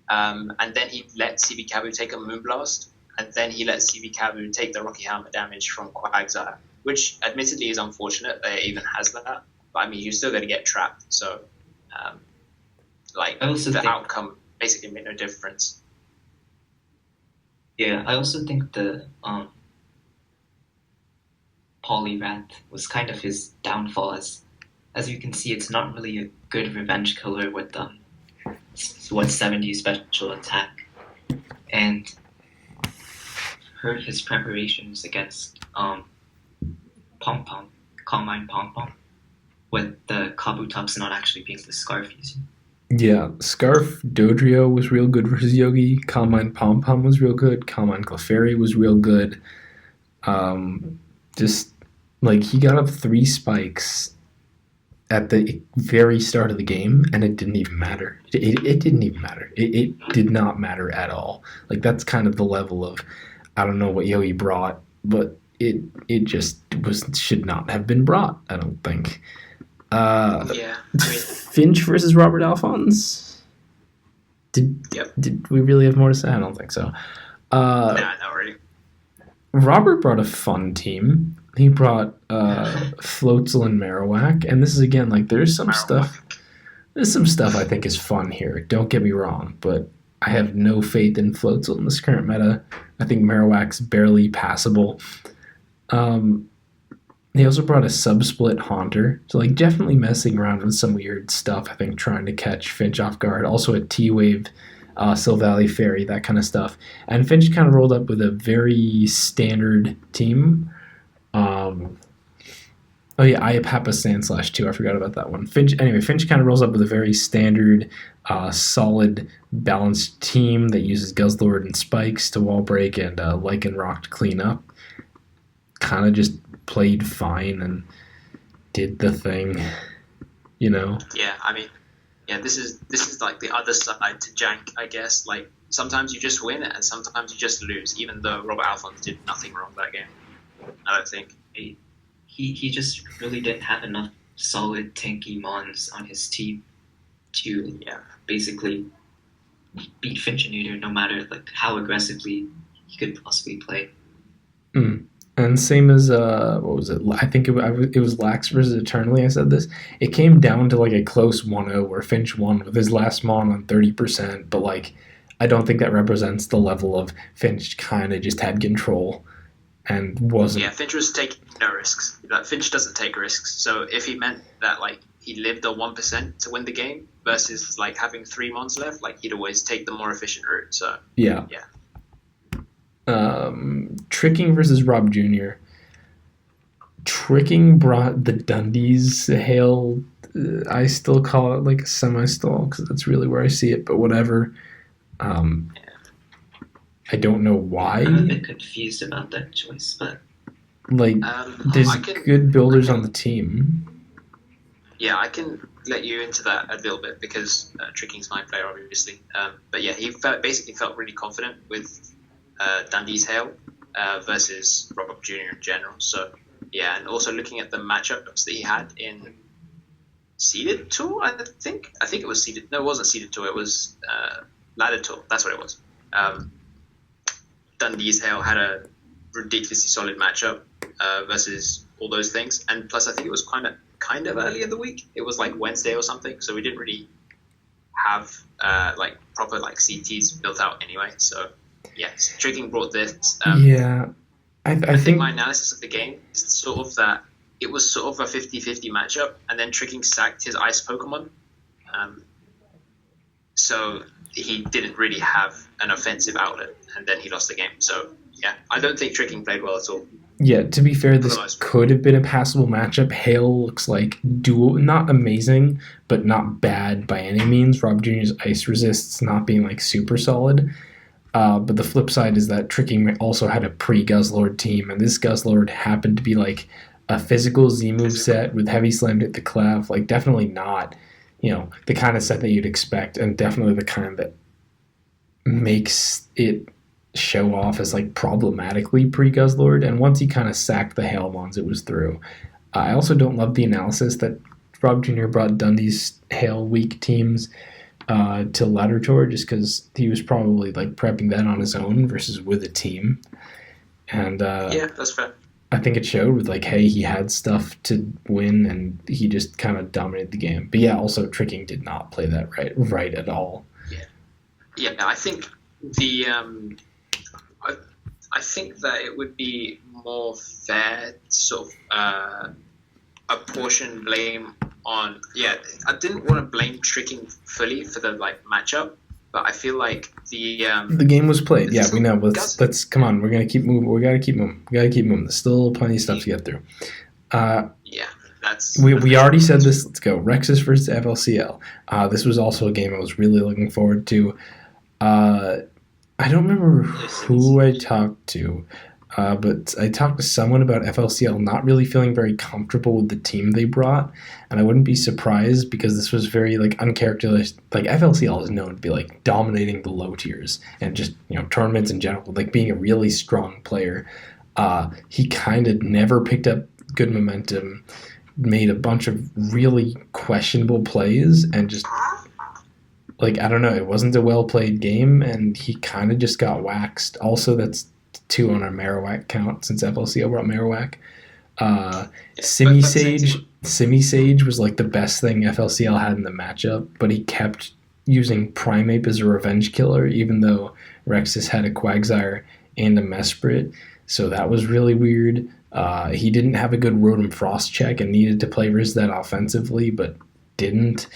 and then he let CB Kabu take a Moonblast, and then he let CB Kabu take the Rocky Helmet damage from Quagsire, which admittedly is unfortunate that it even has that, but I mean, you're still going to get trapped, so the outcome basically made no difference. Yeah, I also think the Poliwrath was kind of his downfall. As you can see, it's not really a good revenge killer with 70 special attack, and hurt his preparations against Pom Pom, Combine Pom Pom, with the Kabutops not actually being the Scarf user. Yeah, Scarf Dodrio was real good versus Yogi. Calmine Pom Pom was real good. Calmine Clefairy was real good. Just like he got up 3 spikes at the very start of the game, and it didn't even matter. It didn't even matter. It did not matter at all. Like that's kind of the level of I don't know what Yogi brought, but it just should not have been brought. I don't think. Yeah, I mean, Finch versus Robert Alphonse. Yep. Did we really have more to say? I don't think so. not really. Robert brought a fun team. He brought Floatzel and Marowak, and this is again like there's some stuff I think is fun here. Don't get me wrong, but I have no faith in Floatzel in this current meta. I think Marowak's barely passable. He also brought a sub-split Haunter, so like definitely messing around with some weird stuff. I think trying to catch Finch off guard. Also a T-Wave, Silvally Fairy, that kind of stuff. And Finch kind of rolled up with a very standard team. Oh yeah, Iapapa Sandslash too. I forgot about that one. Finch kind of rolls up with a very standard, solid, balanced team that uses Guzzlord and Spikes to wall break and Lycanroc to clean up. Kind of just played fine and did the thing, you know. Yeah, I mean, yeah, this is like the other side to Jank, I guess. Like sometimes you just win and sometimes you just lose. Even though Robert Alphonse did nothing wrong that game, I don't think. He just really didn't have enough solid tanky mons on his team to basically beat Finch and Neuter, no matter like how aggressively he could possibly play. And same as what was it? I think it was Lax versus Eternally. I said this. It came down to like a close 1-0 where Finch won with his last mon on 30%. But like, I don't think that represents the level of Finch. Kind of just had control and wasn't. Yeah, Finch was taking no risks. Like, Finch doesn't take risks. So if he meant that like he lived on 1% to win the game versus like having 3 mons left, like he'd always take the more efficient route. So yeah. Tricking versus Rob Jr. Tricking brought the Dundee's hail. I still call it like a semi-stall because that's really where I see it, but whatever. I don't know why. I'm a bit confused about that choice, but like, there's good builders on the team. Yeah, I can let you into that a little bit because Tricking's my player, obviously. But yeah, he basically felt really confident with Dundee's Hail versus Rob Jr. in general. So yeah, and also looking at the matchups that he had in Seeded Tour, I think it was Seeded. No, it wasn't Seeded Tour. It was Ladder Tour. That's what it was. Dundee's Hail had a ridiculously solid matchup versus all those things, and plus I think it was kind of early in the week. It was like Wednesday or something, so we didn't really have like proper like CTs built out anyway. So yes, Tricking brought this. I think my analysis of the game is sort of that it was sort of a 50-50 matchup, and then Tricking sacked his ice Pokemon. So he didn't really have an offensive outlet, and then he lost the game. So yeah, I don't think Tricking played well at all. Yeah, to be fair, this could have been a passable matchup. Hail looks like not amazing, but not bad by any means. Rob Jr.'s ice resists not being like super solid. But the flip side is that Tricking also had a pre-Guzzlord team, and this Guzzlord happened to be like a physical Z move set with heavy slammed at the clef. Like definitely not, the kind of set that you'd expect, and definitely the kind that makes it show off as like problematically pre-Guzzlord. And once he kind of sacked the Hailmons, it was through. I also don't love the analysis that Rob Jr. brought Dundee's Hail weak teams to Ladder Tour just because he was probably like prepping that on his own versus with a team. And yeah, that's fair. I think it showed with like, hey, he had stuff to win and he just kind of dominated the game. But yeah, also Tricking did not play that right at all. Yeah, I think I think that it would be more fair to sort of apportion blame on. Yeah, I didn't want to blame Tricking fully for the like matchup, but I feel like the game was played. Yeah, we know. Let's come on. We're gonna keep moving. We gotta keep moving. There's still plenty of stuff to get through. Yeah, That's We already said this. Let's go. Rexus versus FLCL. This was also a game I was really looking forward to. I don't remember who I talked to, but I talked to someone about FLCL not really feeling very comfortable with the team they brought, and I wouldn't be surprised because this was very like uncharacteristic. Like FLCL is known to be like dominating the low tiers and just tournaments in general, like being a really strong player. He kind of never picked up good momentum, made a bunch of really questionable plays, and just like I don't know, it wasn't a well played game, and he kind of just got waxed. Also, that's 2 on our Marowak count since FLCL brought Marowak. Simi Sage was like the best thing FLCL had in the matchup, but he kept using Primeape as a revenge killer, even though Rexus had a Quagsire and a Mesprit. So that was really weird. He didn't have a good Rotom Frost check and needed to play Rizdet offensively, but didn't.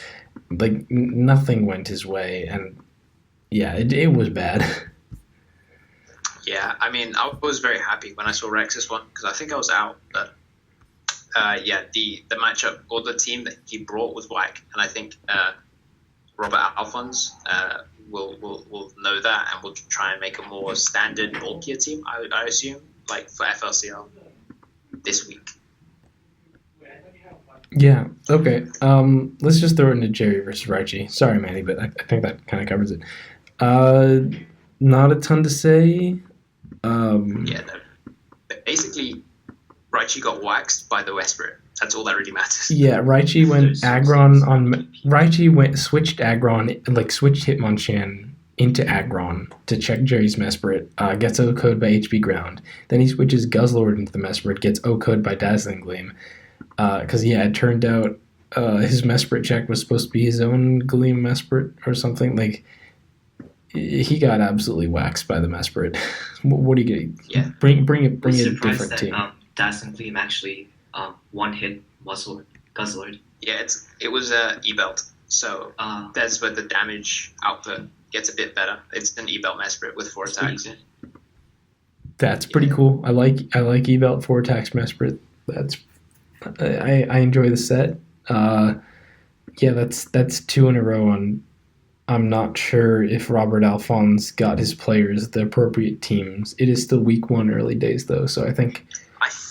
Like, nothing went his way, and yeah, it was bad. Yeah, I mean, I was very happy when I saw Rexus won because I think I was out. But the matchup or the team that he brought was whack, and I think Robert Alphonse will know that and will try and make a more standard, bulkier team. I assume, like for FLCL this week. Yeah, okay. Let's just throw it into Jerry versus Raichi. Sorry, Manny, but I think that kind of covers it. Not a ton to say. Yeah, no. Basically, Raichi got waxed by the Westbrook. That's all that really matters. Yeah, Raichi went Aggron on... Raichi switched Aggron, like switched Hitmonchan into Aggron to check Jerry's Mesprit, gets O-Code by HB Ground. Then he switches Guzzlord into the Mesprit, gets O-Code by Dazzling Gleam. Because, it turned out his Mesprit check was supposed to be his own Gleam Mesprit or something. Like, he got absolutely waxed by the Mesprit. What are you getting? Yeah. Bring a different team. Dazzling Gleam actually one-hit Guzzlord. Yeah, it was E-Belt. So that's where the damage output gets a bit better. It's an E-Belt Mesprit with 4 attacks. That's pretty cool. I like E-Belt 4 attacks Mesprit. I enjoy the set. That's 2 in a row on. I'm not sure if Robert Alphonse got his players the appropriate teams. It is still week 1, early days though, so I think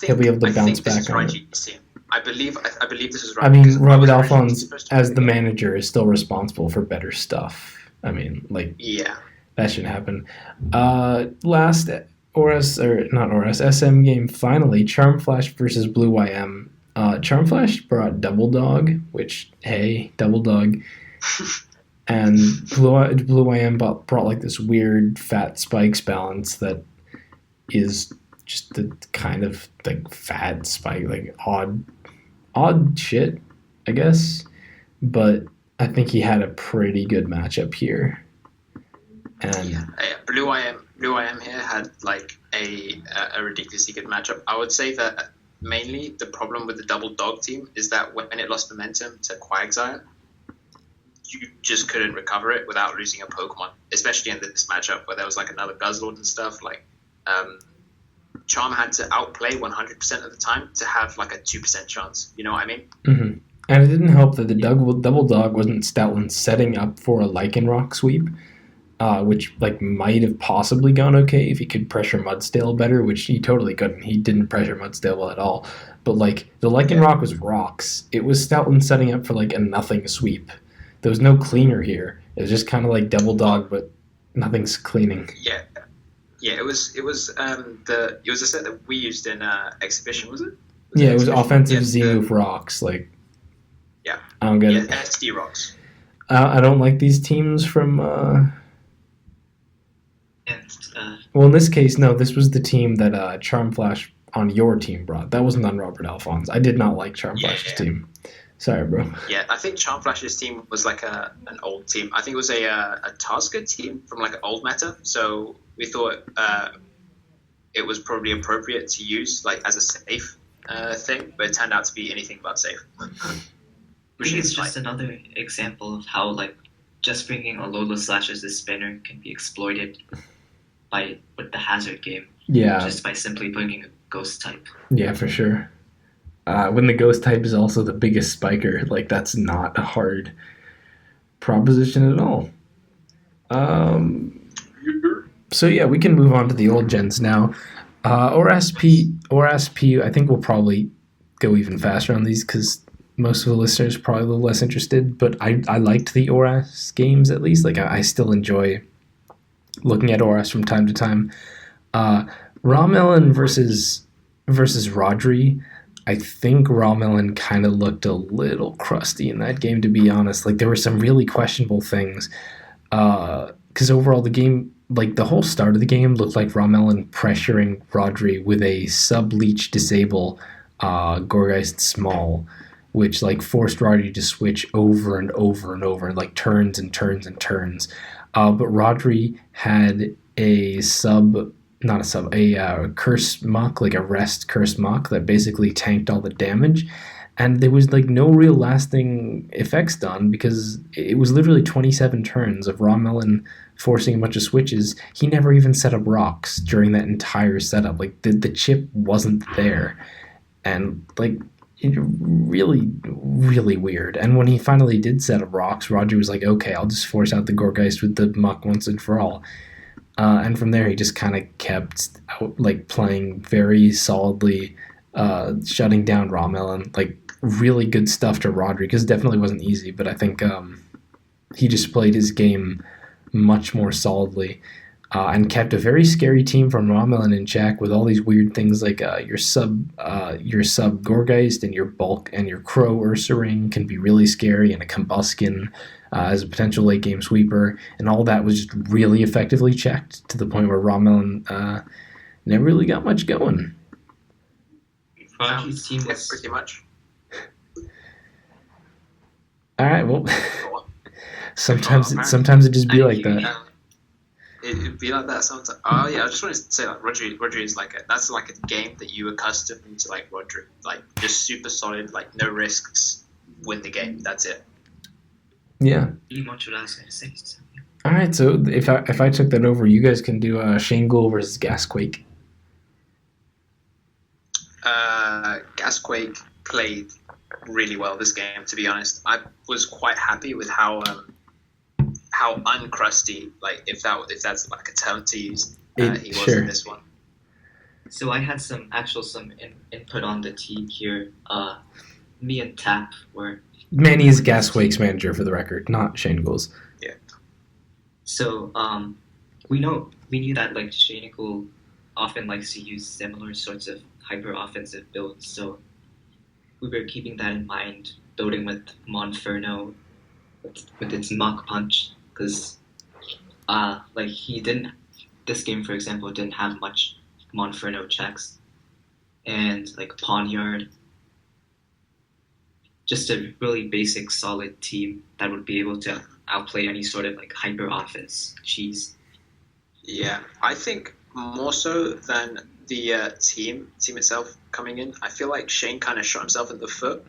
he'll be able to bounce back on it. I believe this is right. I mean, Robert Alphonse, as the manager, is still responsible for better stuff. I mean, that should happen. Last SM game finally, Charmflash versus Blue YM. Charmflash brought Double Dog, which, hey, Double Dog. And Blue YM brought like this weird fat spikes balance that is just the kind of like fat spike, like odd shit, I guess. But I think he had a pretty good matchup here. And Blue YM here had like a ridiculously good matchup. I would say that mainly the problem with the Double Dog team is that when it lost momentum to Quagsire, you just couldn't recover it without losing a Pokemon, especially in this matchup where there was like another Guzzlord and stuff. Like, Charm had to outplay 100% of the time to have like a 2% chance. You know what I mean? Mm-hmm. And it didn't help that the Double Dog wasn't Stoutland setting up for a Lycanroc sweep, which like might have possibly gone okay if he could pressure Mudstale better, which he totally couldn't. He didn't pressure Mudstale well at all. But like the Lycanroc was rocks. It was Stoutland setting up for like a nothing sweep. There was no cleaner here. It was just kind of like Double Dog, but nothing's cleaning. Yeah. It was a set that we used in exhibition, was it? It was offensive Z-move rocks. Like, I don't get it. SD rocks. I don't like these teams from. Well, in this case, no. This was the team that Charmflash on your team brought. That wasn't on Robert Alphonse. I did not like Charmflash's team. Sorry, bro. Yeah, I think Charmflash's team was like an old team. I think it was a Tasker team from like an old meta. So we thought it was probably appropriate to use like as a safe thing, but it turned out to be anything but safe. I think it's just another example of how like just bringing Alola Slash as a spinner can be exploited with the hazard game. Yeah. Just by simply bringing a ghost type. Yeah, for sure. When the ghost type is also the biggest spiker, like that's not a hard proposition at all. So yeah, we can move on to the old gens now. ORSP, I think we'll probably go even faster on these because most of the listeners are probably a little less interested. But I liked the ORS games at least. Like I still enjoy looking at ORS from time to time. Ramelin versus Rodri. I think Ramelin kind of looked a little crusty in that game, to be honest. Like there were some really questionable things. Because overall the game, like the whole start of the game looked like Ramelin pressuring Rodri with a sub-leech disable Gorgeist small, which like forced Rodri to switch over and over and over, like turns and turns and turns. But Rodri had a curse muck, like a rest curse muck that basically tanked all the damage. And there was like no real lasting effects done because it was literally 27 turns of Ramelin forcing a bunch of switches. He never even set up rocks during that entire setup. Like the chip wasn't there. And like it really, really weird. And when he finally did set up rocks, Rodri was like, okay, I'll just force out the Gorgeist with the muck once and for all. And from there, he just kind of kept like playing very solidly, shutting down Ramelin. Like really good stuff to Rodri because it definitely wasn't easy. But I think he just played his game much more solidly and kept a very scary team from Ramelin in check with all these weird things like your sub Gorgeist and your bulk and your Crow Ursaring can be really scary, and a Combuskin as a potential late game sweeper, and all that was just really effectively checked to the point where Ramelin never really got much going. Rodri's team was pretty much. All right, well, sometimes it just be like that. It'd be like that sometimes. Oh yeah, I just wanted to say like Rodri is like that's like a game that you accustomed to, like Rodri, like just super solid, like no risks, win the game. That's it. Yeah. Pretty much what I was gonna say. So. All right, so if I took that over, you guys can do Shane Gould versus Gasquake. Gasquake played really well this game. To be honest, I was quite happy with how uncrusty, like if that's like a term to use, he was in this one. So I had some input on the team here. Me and Tap were. Manny is Gasquake's manager, for the record, not Shane Gould's. Yeah. So we knew that like Shane Gould often likes to use similar sorts of hyper offensive builds. So we were keeping that in mind, building with Monferno with its Mach Punch, because like this game for example didn't have much Monferno checks, and like Poniard, just a really basic solid team that would be able to outplay any sort of like hyper offense cheese. Yeah, I think more so than the team itself coming in, I feel like Shane kind of shot himself in the foot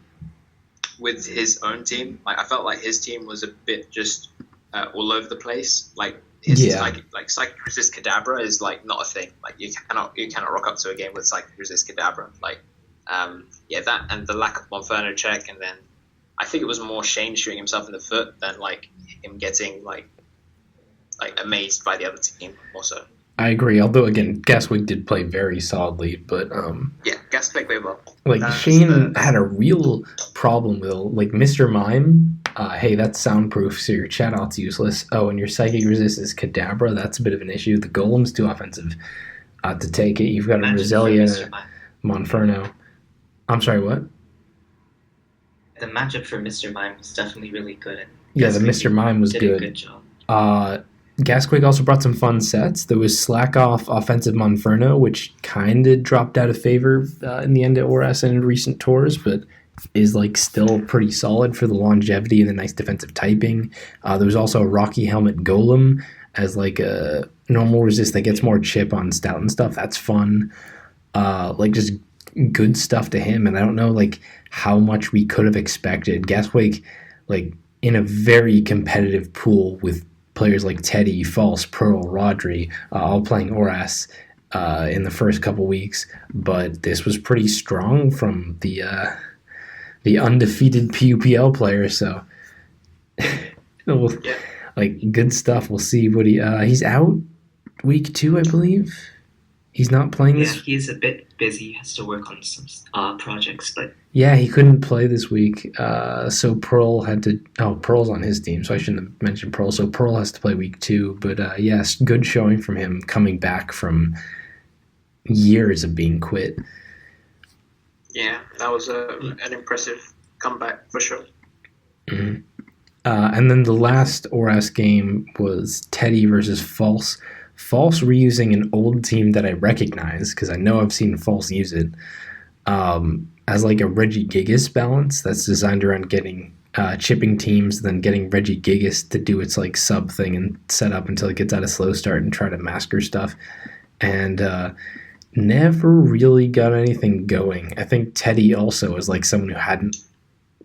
with his own team. Like I felt like his team was a bit just all over the place. Like his like Psychic Resist Kadabra is like not a thing. Like you cannot rock up to a game with Psychic Resist Kadabra. Like that and the lack of Monferno check, and then I think it was more Shane shooting himself in the foot than like him getting like amazed by the other team more so. I agree, although again Gasquake did play very solidly, but Gasquake played well. Like Shane had a real problem with like Mr. Mime. Hey, that's soundproof, so your chat out's useless. Oh, and your Psychic Resist is Kadabra. That's a bit of an issue. The Golem's too offensive to take it. You've got a Roselia, Monferno. I'm sorry, what? The matchup for Mr. Mime was definitely really good. Yeah, the Mr. Mime was did good. A good job. Gasquake also brought some fun sets. There was Slack Off Offensive Monferno, which kind of dropped out of favor in the end at ORS and in recent tours, but is like still pretty solid for the longevity and the nice defensive typing. There was also a Rocky Helmet Golem as like a normal resist that gets more chip on stout and stuff. That's fun. Like just good stuff to him, and I don't know like how much we could have expected. Gasquake, like in a very competitive pool with players like Teddy, False, Pearl, Rodri, all playing ORAS, in the first couple weeks, but this was pretty strong from the undefeated PUPL player. So, Yeah. like, good stuff. We'll see what he's out week 2, I believe. He's not playing Yeah, this. he's a bit busy. He has to work on some projects, but Yeah, he couldn't play this week. So Pearl had to. Oh, Pearl's on his team, so I shouldn't have mentioned Pearl. So Pearl has to play week 2. But yes, good showing from him coming back from years of being quit. Yeah, that was an impressive comeback for sure. Mm-hmm. And then the last ORAS game was Teddy versus False. False reusing an old team that I recognize because I know I've seen False use it as like a Reggie Gigas balance that's designed around getting chipping teams, then getting Reggie Gigas to do its like sub thing and set up until it gets out of slow start and try to masker stuff. And never really got anything going. I think Teddy also is like someone who hadn't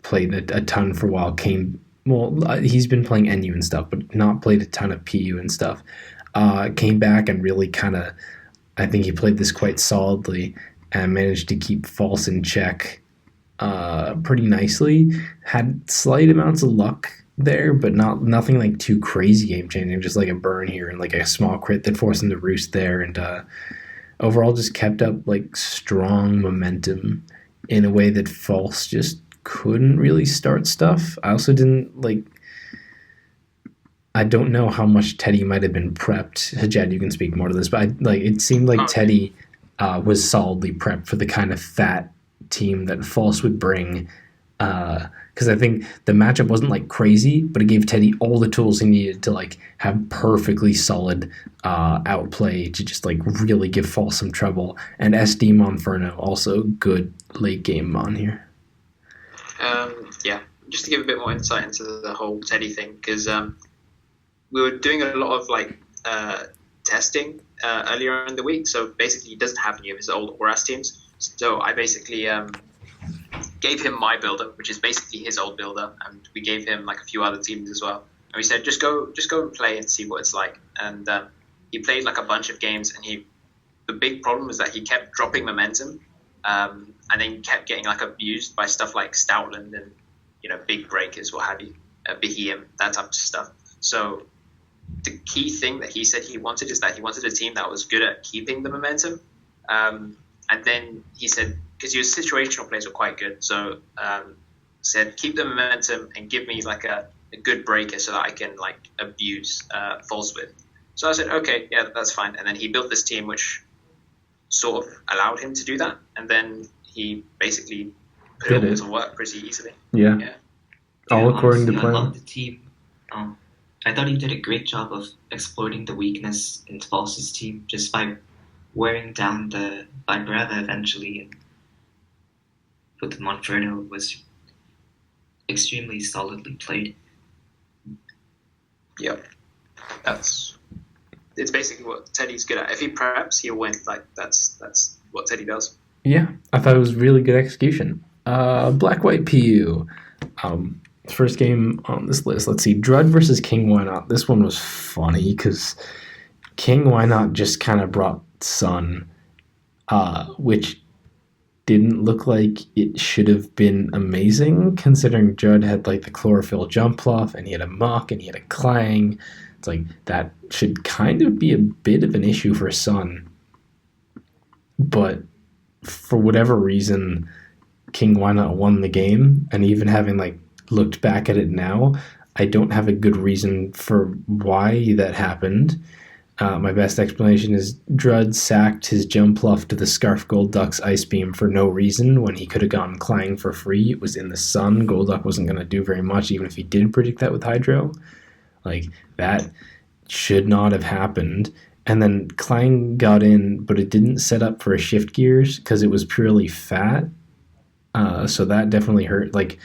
played a ton for a while. He's been playing NU and stuff, but not played a ton of PU and stuff. Came back and really kind of, I think he played this quite solidly and managed to keep False in check pretty nicely. Had slight amounts of luck there, but nothing like too crazy game changing, just like a burn here and like a small crit that forced him to roost there. And overall just kept up like strong momentum in a way that False just couldn't really start stuff. I also didn't like. I don't know how much Teddy might have been prepped. Hajed, you can speak more to this, but it seemed like Teddy was solidly prepped for the kind of fat team that False would bring. Because I think the matchup wasn't like crazy, but it gave Teddy all the tools he needed to like have perfectly solid outplay to just like really give False some trouble. And SD Monferno also good late game Mon here. Yeah, just to give a bit more insight into the whole Teddy thing, because we were doing a lot of like testing earlier in the week. So basically, he doesn't have any of his old ORAS teams. So I basically gave him my builder, which is basically his old builder, and we gave him like a few other teams as well. And we said, just go and play and see what it's like. And he played like a bunch of games, and the big problem was that he kept dropping momentum, and then kept getting like abused by stuff like Stoutland and big breakers, what have you, Behem, that type of stuff. So the key thing that he said he wanted is that he wanted a team that was good at keeping the momentum. And then he said, because your situational plays were quite good, so said keep the momentum and give me like a good breaker so that I can like abuse False with. So I said, okay, yeah, that's fine. And then he built this team which sort of allowed him to do that. And then he basically put it all to work pretty easily. Yeah. All according to plan. I love the team. I thought he did a great job of exploiting the weakness in False's team just by wearing down the Vibrava eventually, and with Monferno was extremely solidly played. Yep. It's basically what Teddy's good at. If he preps, he'll win. Like that's what Teddy does. Yeah, I thought it was really good execution. Black-White PU. First game on this list. Let's see. Drud versus King Why Not. This one was funny because King Why Not just kind of brought Sun, which didn't look like it should have been amazing considering Drud had like the chlorophyll jump pluff and he had a muck and he had a clang. It's like that should kind of be a bit of an issue for Sun. But for whatever reason, King Why Not won the game, and even having like looked back at it now, I don't have a good reason for why that happened. My best explanation is Drud sacked his jump pluff to the Scarf Golduck's Ice Beam for no reason when he could have gone Clang for free. It was in the sun. Golduck wasn't going to do very much even if he did predict that with Hydro. Like, that should not have happened. And then Clang got in, but it didn't set up for a shift gears because it was purely fat. So that definitely hurt. Like,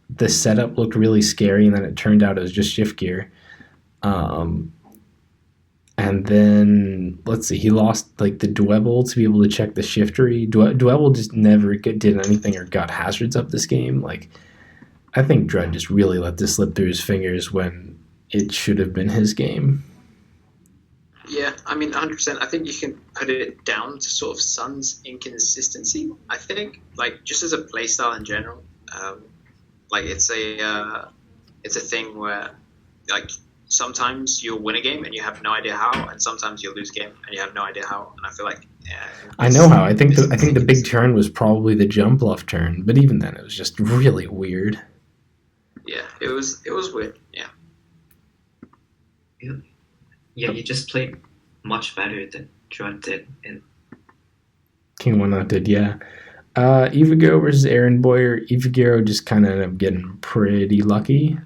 the setup looked really scary, and then it turned out it was just shift gear. And then, let's see, he lost like the Dwebble to be able to check the shiftery. Dwebble just never did anything or got hazards up this game. Like, I think Drud just really let this slip through his fingers when it should have been his game. Yeah, I mean, 100%. I think you can put it down to sort of Sun's inconsistency. I think, like, just as a playstyle in general, like it's a thing where, like, sometimes you'll win a game and you have no idea how, and sometimes you'll lose a game and you have no idea how. And I feel like, I know how. I think the big turn was probably the jump bluff turn, but even then, it was just really weird. Yeah, it was weird. Yeah. Yeah, you just played much better than Judd did. And King One Not did, yeah. Evagero versus Aaron Boyer. Evagero just kind of ended up getting pretty lucky.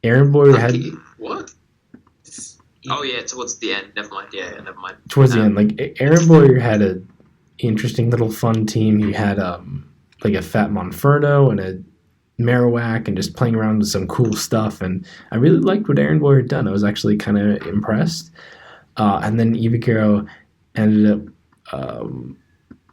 Aaron Boyer had what? Oh yeah, towards the end. Never mind. Yeah, never mind. Towards the end, like Aaron Boyer had a interesting little fun team. He had like a Fat Monferno and a Marowak and just playing around with some cool stuff. And I really liked what Aaron Boyer had done. I was actually kind of impressed. And then Evagero ended up,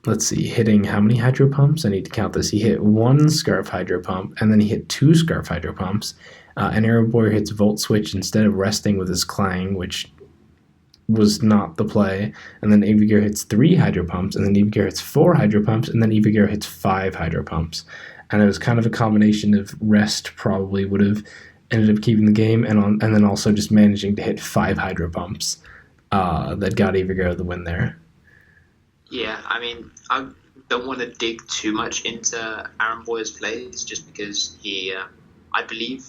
let's see, hitting how many hydro pumps? I need to count this. He hit 1 Scarf Hydro Pump, and then he hit 2 Scarf Hydro Pumps. And Aaron Boyer hits Volt Switch instead of resting with his Clang, which was not the play. And then Evagero hits 3 Hydro Pumps, and then Evagero hits 4 Hydro Pumps, and then Evagero hits 5 Hydro Pumps. And it was kind of a combination of rest probably would have ended up keeping the game, and then also just managing to hit 5 Hydro Pumps that got Evagero the win there. Yeah, I mean, I don't want to dig too much into Aaron Boyer's plays just because I believe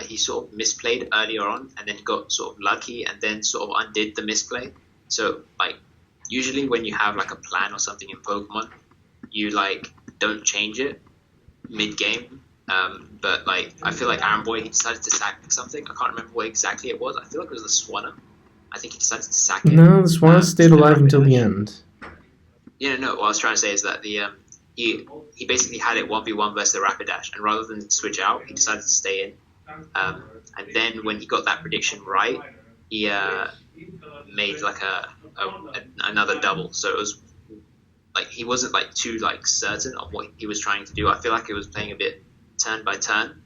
he sort of misplayed earlier on and then got sort of lucky and then sort of undid the misplay. So, like, usually when you have, like, a plan or something in Pokemon, you, like, don't change it mid-game. But, like, I feel like Aaron Boyer, he decided to sack something. I can't remember what exactly it was. I feel like it was the Swanna. I think he decided to sack it. No, the Swanna stayed alive until the end. Yeah, no, what I was trying to say is that he basically had it 1v1 versus the Rapidash, and rather than switch out, he decided to stay in. And then when he got that prediction right, he made like another double. So it was like he wasn't like too like certain of what he was trying to do. I feel like he was playing a bit turn by turn,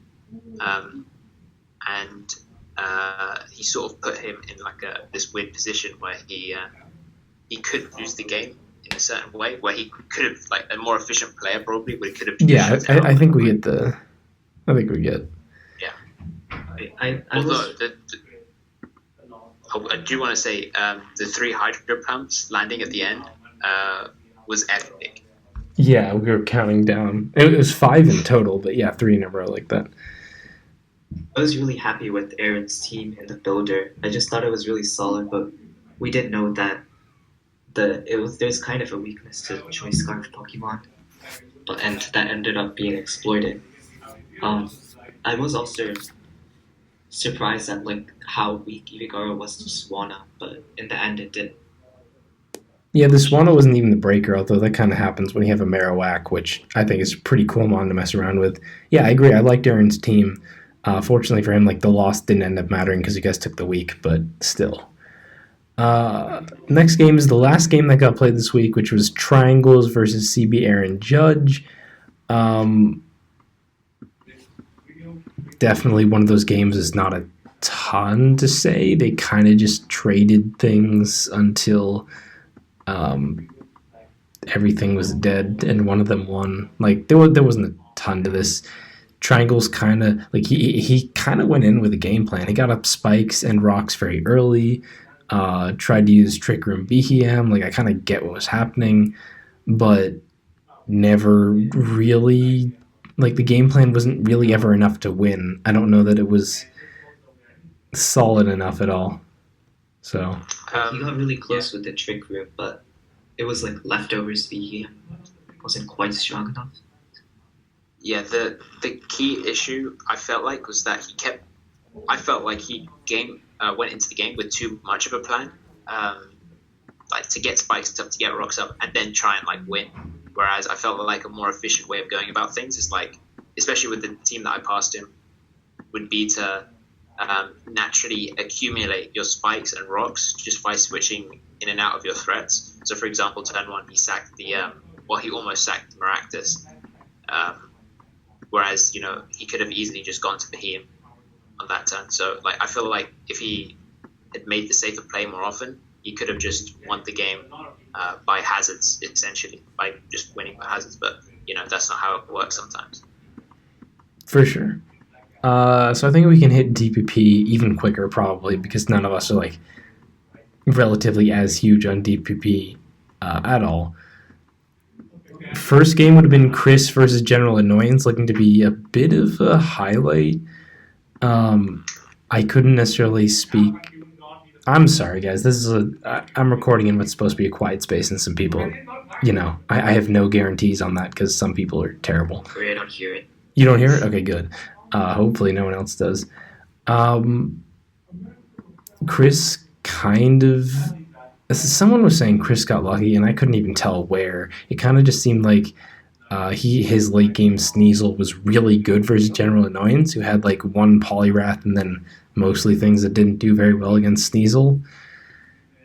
and he sort of put him in like this weird position where he could lose the game in a certain way, where he could have, like, a more efficient player probably, but he could have. Yeah, I think we get I think we get. Although I do want to say the 3 Hydro Pumps landing at the end was epic. Yeah, we were counting down. It was 5 in total, but yeah, 3 in a row like that. I was really happy with Aaron's team in the builder. I just thought it was really solid, but we didn't know that there's kind of a weakness to Choice Scarf Pokemon, and that ended up being exploited. I was also surprised at like how weak Evagero was to Swanna, but in the end it did. Yeah, the Swanna wasn't even the breaker, although that kind of happens when you have a Marowak, which I think is a pretty cool mon to mess around with. Yeah, I agree. I liked Aaron's team. Fortunately for him, like the loss didn't end up mattering because you guys took the week, but still. Next game is the last game that got played this week, which was Triangles versus CB Aaron Judge. Definitely one of those games is not a ton to say. They kind of just traded things until everything was dead and one of them won. Like there wasn't a ton to this. Triangles kind of like he kind of went in with a game plan. He got up spikes and rocks very early. Tried to use Trick Room BHM. Like I kind of get what was happening, but never really. Like the game plan wasn't really ever enough to win. I don't know that it was solid enough at all. So he got really close with the Trick Room, but it was like leftovers BHM. Wasn't quite strong enough. Yeah, the key issue I felt like was that I felt like he went into the game with too much of a plan, like to get spikes up, to get rocks up, and then try and like win. Whereas I felt like a more efficient way of going about things is like, especially with the team that I passed him, would be to naturally accumulate your spikes and rocks just by switching in and out of your threats. So, for example, turn 1, he sacked he almost sacked Maractus. Whereas, he could have easily just gone to Behem on that turn. So, like, I feel like if he had made the safer play more often, he could have just won the game by hazards, essentially, by just winning by hazards. But, that's not how it works sometimes. For sure. So I think we can hit DPP even quicker, probably, because none of us are, like, relatively as huge on DPP at all. First game would have been Chris versus General Annoyance, looking to be a bit of a highlight. I couldn't necessarily speak. I'm sorry, guys. I'm recording in what's supposed to be a quiet space, and some people, I have no guarantees on that because some people are terrible. I don't hear it. You don't hear it? Okay, good. Hopefully no one else does. Chris kind of... Someone was saying Chris got lucky, and I couldn't even tell where. It kind of just seemed like his late game Sneasel was really good versus General Annoyance, who had like one Polyrath and then mostly things that didn't do very well against Sneasel.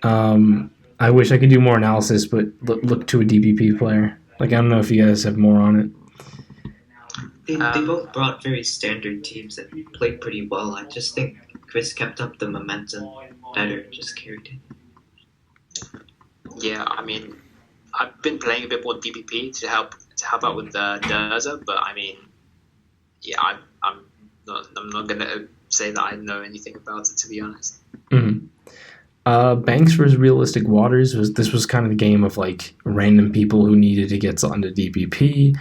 I wish I could do more analysis, but look to a DPP player. Like, I don't know if you guys have more on it. They both brought very standard teams that played pretty well. I just think Chris kept up the momentum better, just carried it. Yeah, I mean, I've been playing a bit more DPP to help out with Durza, but I mean, yeah, I'm not gonna say that I know anything about it, to be honest. Mm-hmm. Banks vs. Realistic Waters was kind of the game of like random people who needed to get onto DPP.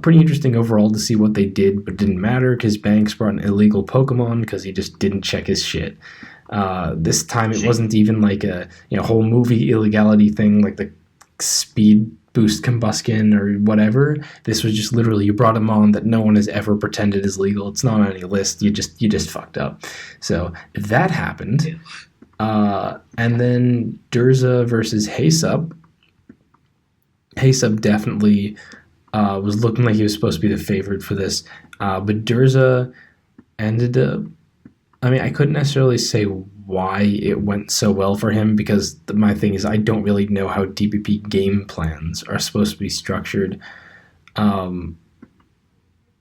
Pretty interesting overall to see what they did, but didn't matter because Banks brought an illegal Pokemon because he just didn't check his shit. This time it wasn't even like a whole movie illegality thing like the speed boost combustion or whatever. This was just literally you brought a mon that no one has ever pretended is legal. It's not on any list. You just fucked up. So that happened. And then Durza versus Haysup. Haysup definitely was looking like he was supposed to be the favorite for this. But Durza ended up... I mean, I couldn't necessarily say why it went so well for him because my thing is I don't really know how DPP game plans are supposed to be structured.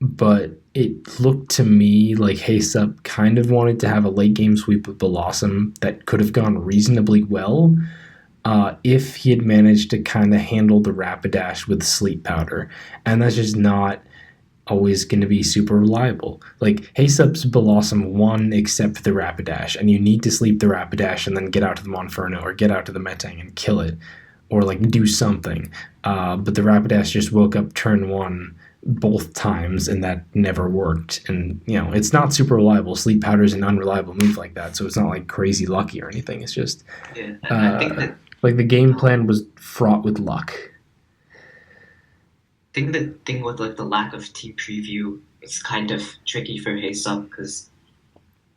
But it looked to me like Haysup kind of wanted to have a late game sweep with Blossom that could have gone reasonably well if he had managed to kind of handle the Rapidash with Sleep Powder. And that's just not always going to be super reliable. Like, Haysup's Blossom won except for the Rapidash, and you need to sleep the Rapidash and then get out to the Monferno or get out to the Metang and kill it, or like do something. But the Rapidash just woke up turn one both times, and that never worked. And, it's not super reliable. Sleep Powder is an unreliable move like that, so it's not like crazy lucky or anything. It's just I think that like the game plan was fraught with luck. I think the thing with like the lack of team preview is kind of tricky for Haysup because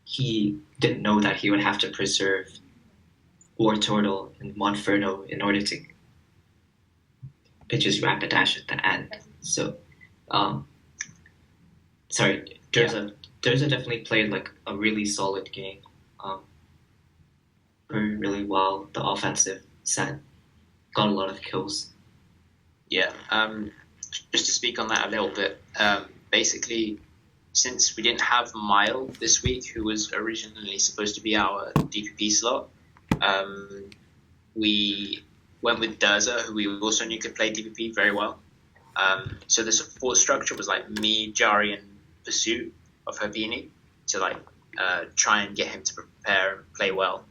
he didn't know that he would have to preserve Wartortle and Monferno in order to pitch his Rapidash at the end. So, Durza definitely played like a really solid game. Played really well. The offensive set got a lot of kills. Yeah. Just to speak on that a little bit, basically, since we didn't have Mile this week, who was originally supposed to be our DPP slot, we went with Durza, who we also knew could play DPP very well. So the support structure was like me, Jari, and Pursuit of Herbini to like try and get him to prepare and play well.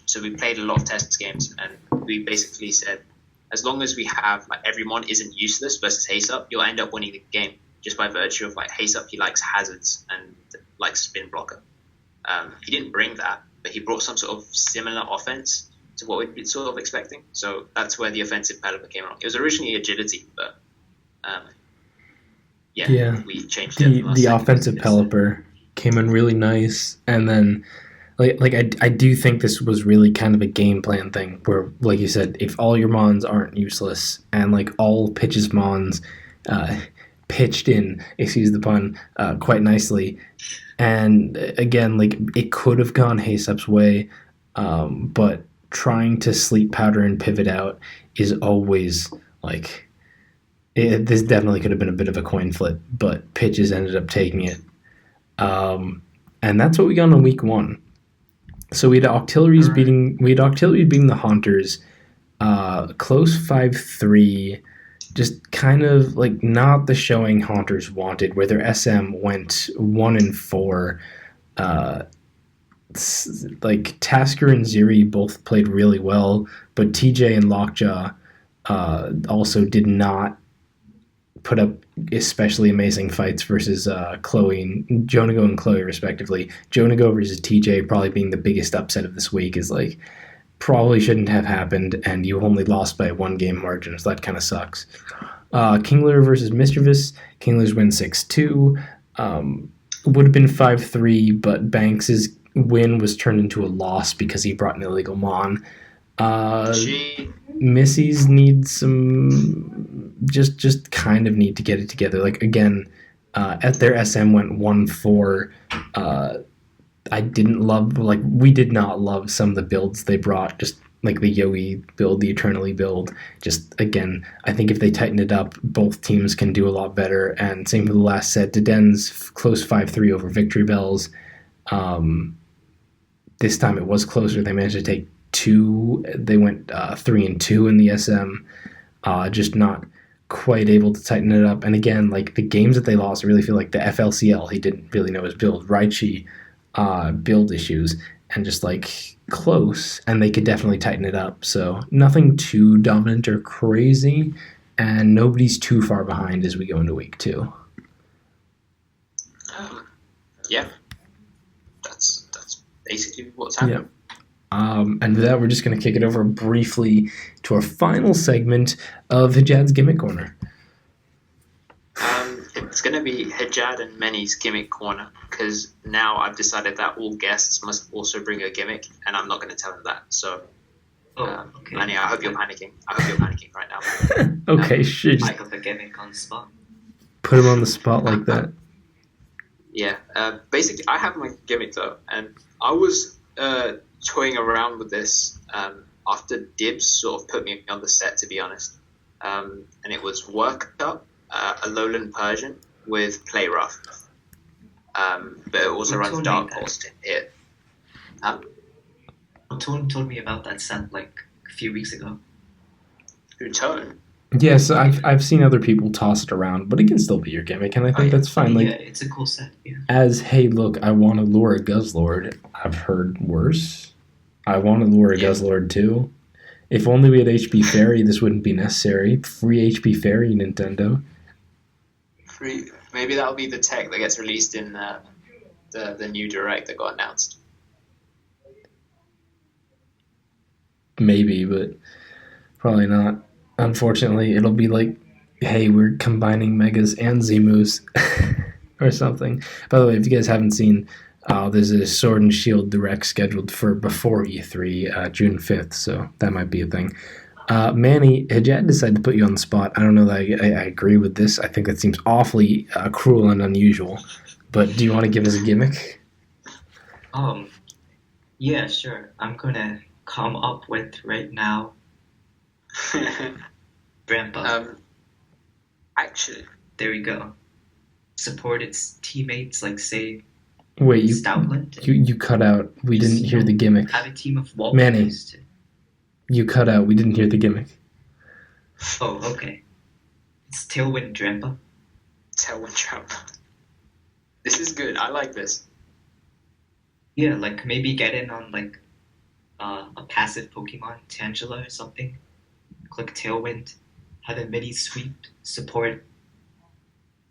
So we played a lot of test games, and we basically said, as long as we have like every mon isn't useless versus Haysup, you'll end up winning the game just by virtue of like Haysup. He likes hazards and likes spin blocker. He didn't bring that, but he brought some sort of similar offense to what we'd been sort of expecting. So that's where the offensive Pelipper came along. It was originally agility, but we changed it. The offensive Pelipper came in really nice, and then. Like I do think this was really kind of a game plan thing where, like you said, if all your mons aren't useless and like all pitches mons pitched in, excuse the pun, quite nicely, and again, like it could have gone Haysup's way, but trying to Sleep Powder and pivot out is always like this definitely could have been a bit of a coin flip, but pitches ended up taking it, and that's what we got on week one. So we had Auxiliaries Alright. beating the Haunters, close 5-3. Just kind of like not the showing Haunters wanted, where their SM went 1-4. Uh, like Tasker and Ziri both played really well, but TJ and Lockjaw also did not put up especially amazing fights versus Chloe and Jonago and Chloe respectively. Jonago versus TJ probably being the biggest upset of this week is like probably shouldn't have happened, and you only lost by a 1 game margin, so that kind of sucks. Kingler versus Mischievous. Kingler's win 6-2. Would have been 5-3, but Banks's win was turned into a loss because he brought an illegal Mon. She Missy's need some just kind of need to get it together. Like again, at their SM went 1-4. I didn't love we did not love some of the builds they brought. Just like the Yogi build, the Eternally build. Just again, I think if they tighten it up, both teams can do a lot better. And same for the last set. Deden's close 5-3 over Victory Bells. This time it was closer. They managed to take 2. They went 3-2 in the SM. Just not quite able to tighten it up. And again, like the games that they lost, I really feel like the FLCL, he didn't really know his build. Raichi, build issues, and just like close, and they could definitely tighten it up. So nothing too dominant or crazy, and nobody's too far behind as we go into week 2. Yeah, that's basically what's happening. And with that, we're just going to kick it over briefly to our final segment of Hijad's Gimmick Corner. It's going to be Hijad and Many's Gimmick Corner, because now I've decided that all guests must also bring a gimmick, and I'm not going to tell them that. So, okay. Manny, I hope you're panicking. I hope you're panicking right now. Okay, sure. I got the gimmick on the spot. Put him on the spot like that. Yeah. Basically, I have my gimmick, though, and I was toying around with this after Dibs sort of put me on the set, to be honest. And it was Work Up, a Lowland Persian with Play Rough. But it also runs Dark Pulse here. Tone told me about that set like a few weeks ago. Who, Tone? Yes, I've seen other people toss it around, but it can still be your gimmick, and I think that's fine. Yeah, Like, it's a cool set. Yeah. as hey, look, I want to lure a Guzzlord. I've heard worse. I want to lure a Guzzlord too. If only we had HP Fairy, this wouldn't be necessary. Free HP Fairy, Nintendo. Free. Maybe that'll be the tech that gets released in the new Direct that got announced. Maybe, but probably not. Unfortunately, it'll be like, hey, we're combining Megas and Zemus or something. By the way, if you guys haven't seen, there's a Sword and Shield Direct scheduled for before E3, June 5th, so that might be a thing. Manny, Hijad decided to put you on the spot. I don't know that I agree with this. I think that seems awfully cruel and unusual. But do you want to give us a gimmick? Yeah, sure. I'm gonna come up with right now. Grandpa. Actually, there we go. Support its teammates, like say Wait, Stoutland. You cut out. We didn't hear the gimmick. Have a team of wall Manny, players to... you cut out. We didn't hear the gimmick. Oh, okay. It's Tailwind Drampa. Tailwind Drampa. This is good. I like this. Yeah, like maybe get in on like a passive Pokemon, Tangela or something. Click Tailwind, have a mini sweep, support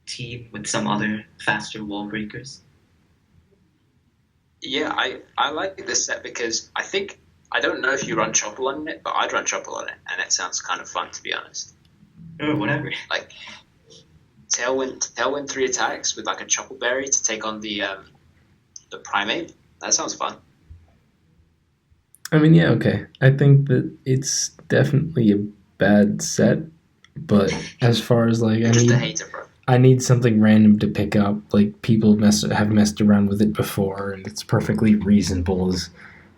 team with some other faster wall breakers. Yeah, I like this set because I don't know if you run Chople on it, but I'd run Chople on it, and it sounds kind of fun, to be honest. Or whatever. Like Tailwind 3 attacks with like a Chople Berry to take on the Primate. That sounds fun. I mean, yeah, okay. I think that it's definitely a bad set, but as far as like, You're just a hater, bro. I need something random to pick up. Like people have messed around with it before, and it's perfectly reasonable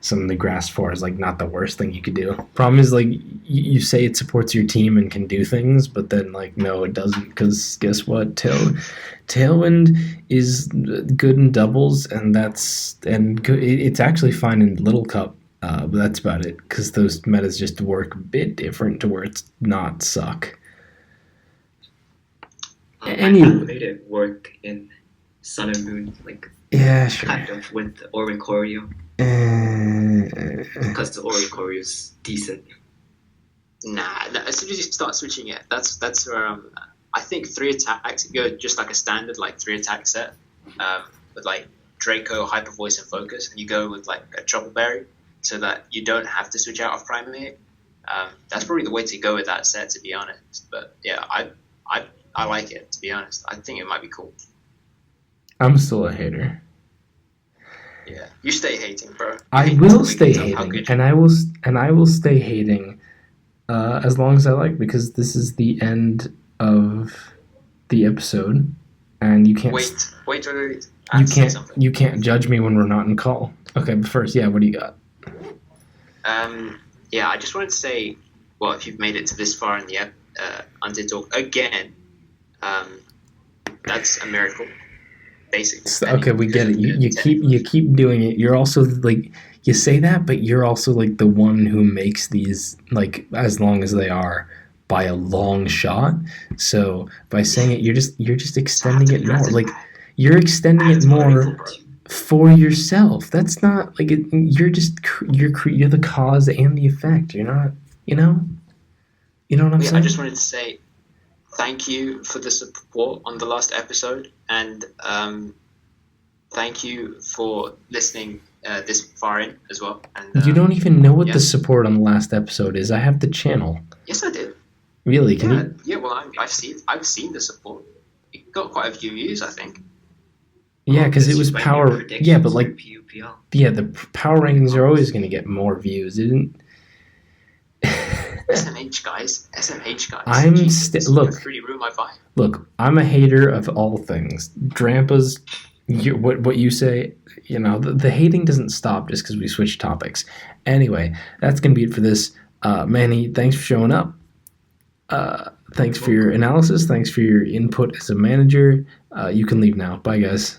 something to grasp for is like not the worst thing you could do. Problem is like you say it supports your team and can do things, but then like no, it doesn't, because guess what? Tailwind is good in doubles, and it's actually fine in Little Cup. But that's about it, because those metas just work a bit different to where it's not suck. I Anyway, made it work in Sun and Moon, like yeah, sure. kind of with Oricorio, because the Oricorio is decent. Nah, as soon as you start switching it, that's where I think 3 attacks. If you go just like a standard like 3 attack set, with like Draco, Hyper Voice, and Focus, and you go with like a Trouble Berry, so that you don't have to switch out of Primate. That's probably the way to go with that set, to be honest. But yeah, I like it, to be honest. I think it might be cool. I'm still a hater. Yeah, you stay hating, bro. I will stay hating, and I will stay hating as long as I like, because this is the end of the episode, and you can't wait. you can't judge me when we're not in call. Okay, but first, yeah, what do you got? Yeah, I just wanted to say, well, if you've made it to this far in the Untier talk again, that's a miracle. Basically. Okay, we get it. You keep doing it. You're also like, you say that, but you're also like the one who makes these like as long as they are by a long shot. So by saying it, you're just extending it more. Like you're extending it more for yourself. That's not like it, you're the cause and the effect. You're not. You know what I'm saying? I just wanted to say thank you for the support on the last episode, and thank you for listening this far in as well. And you don't even know what the support on the last episode is. I have the channel. Yes, I did. Really? Can you? Yeah. Well, I've seen the support. It got quite a few views, I think. Yeah, because it was power. Yeah, but like PUPL. Yeah, the power rankings are always going to get more views. It didn't. SMH guys. I'm look. Really ruined my vibe. Look, I'm a hater of all things. Drampa's, what you say. The hating doesn't stop just because we switch topics. Anyway, that's gonna be it for this. Manny, thanks for showing up. Thanks for your analysis. Thanks for your input as a manager. You can leave now. Bye, guys.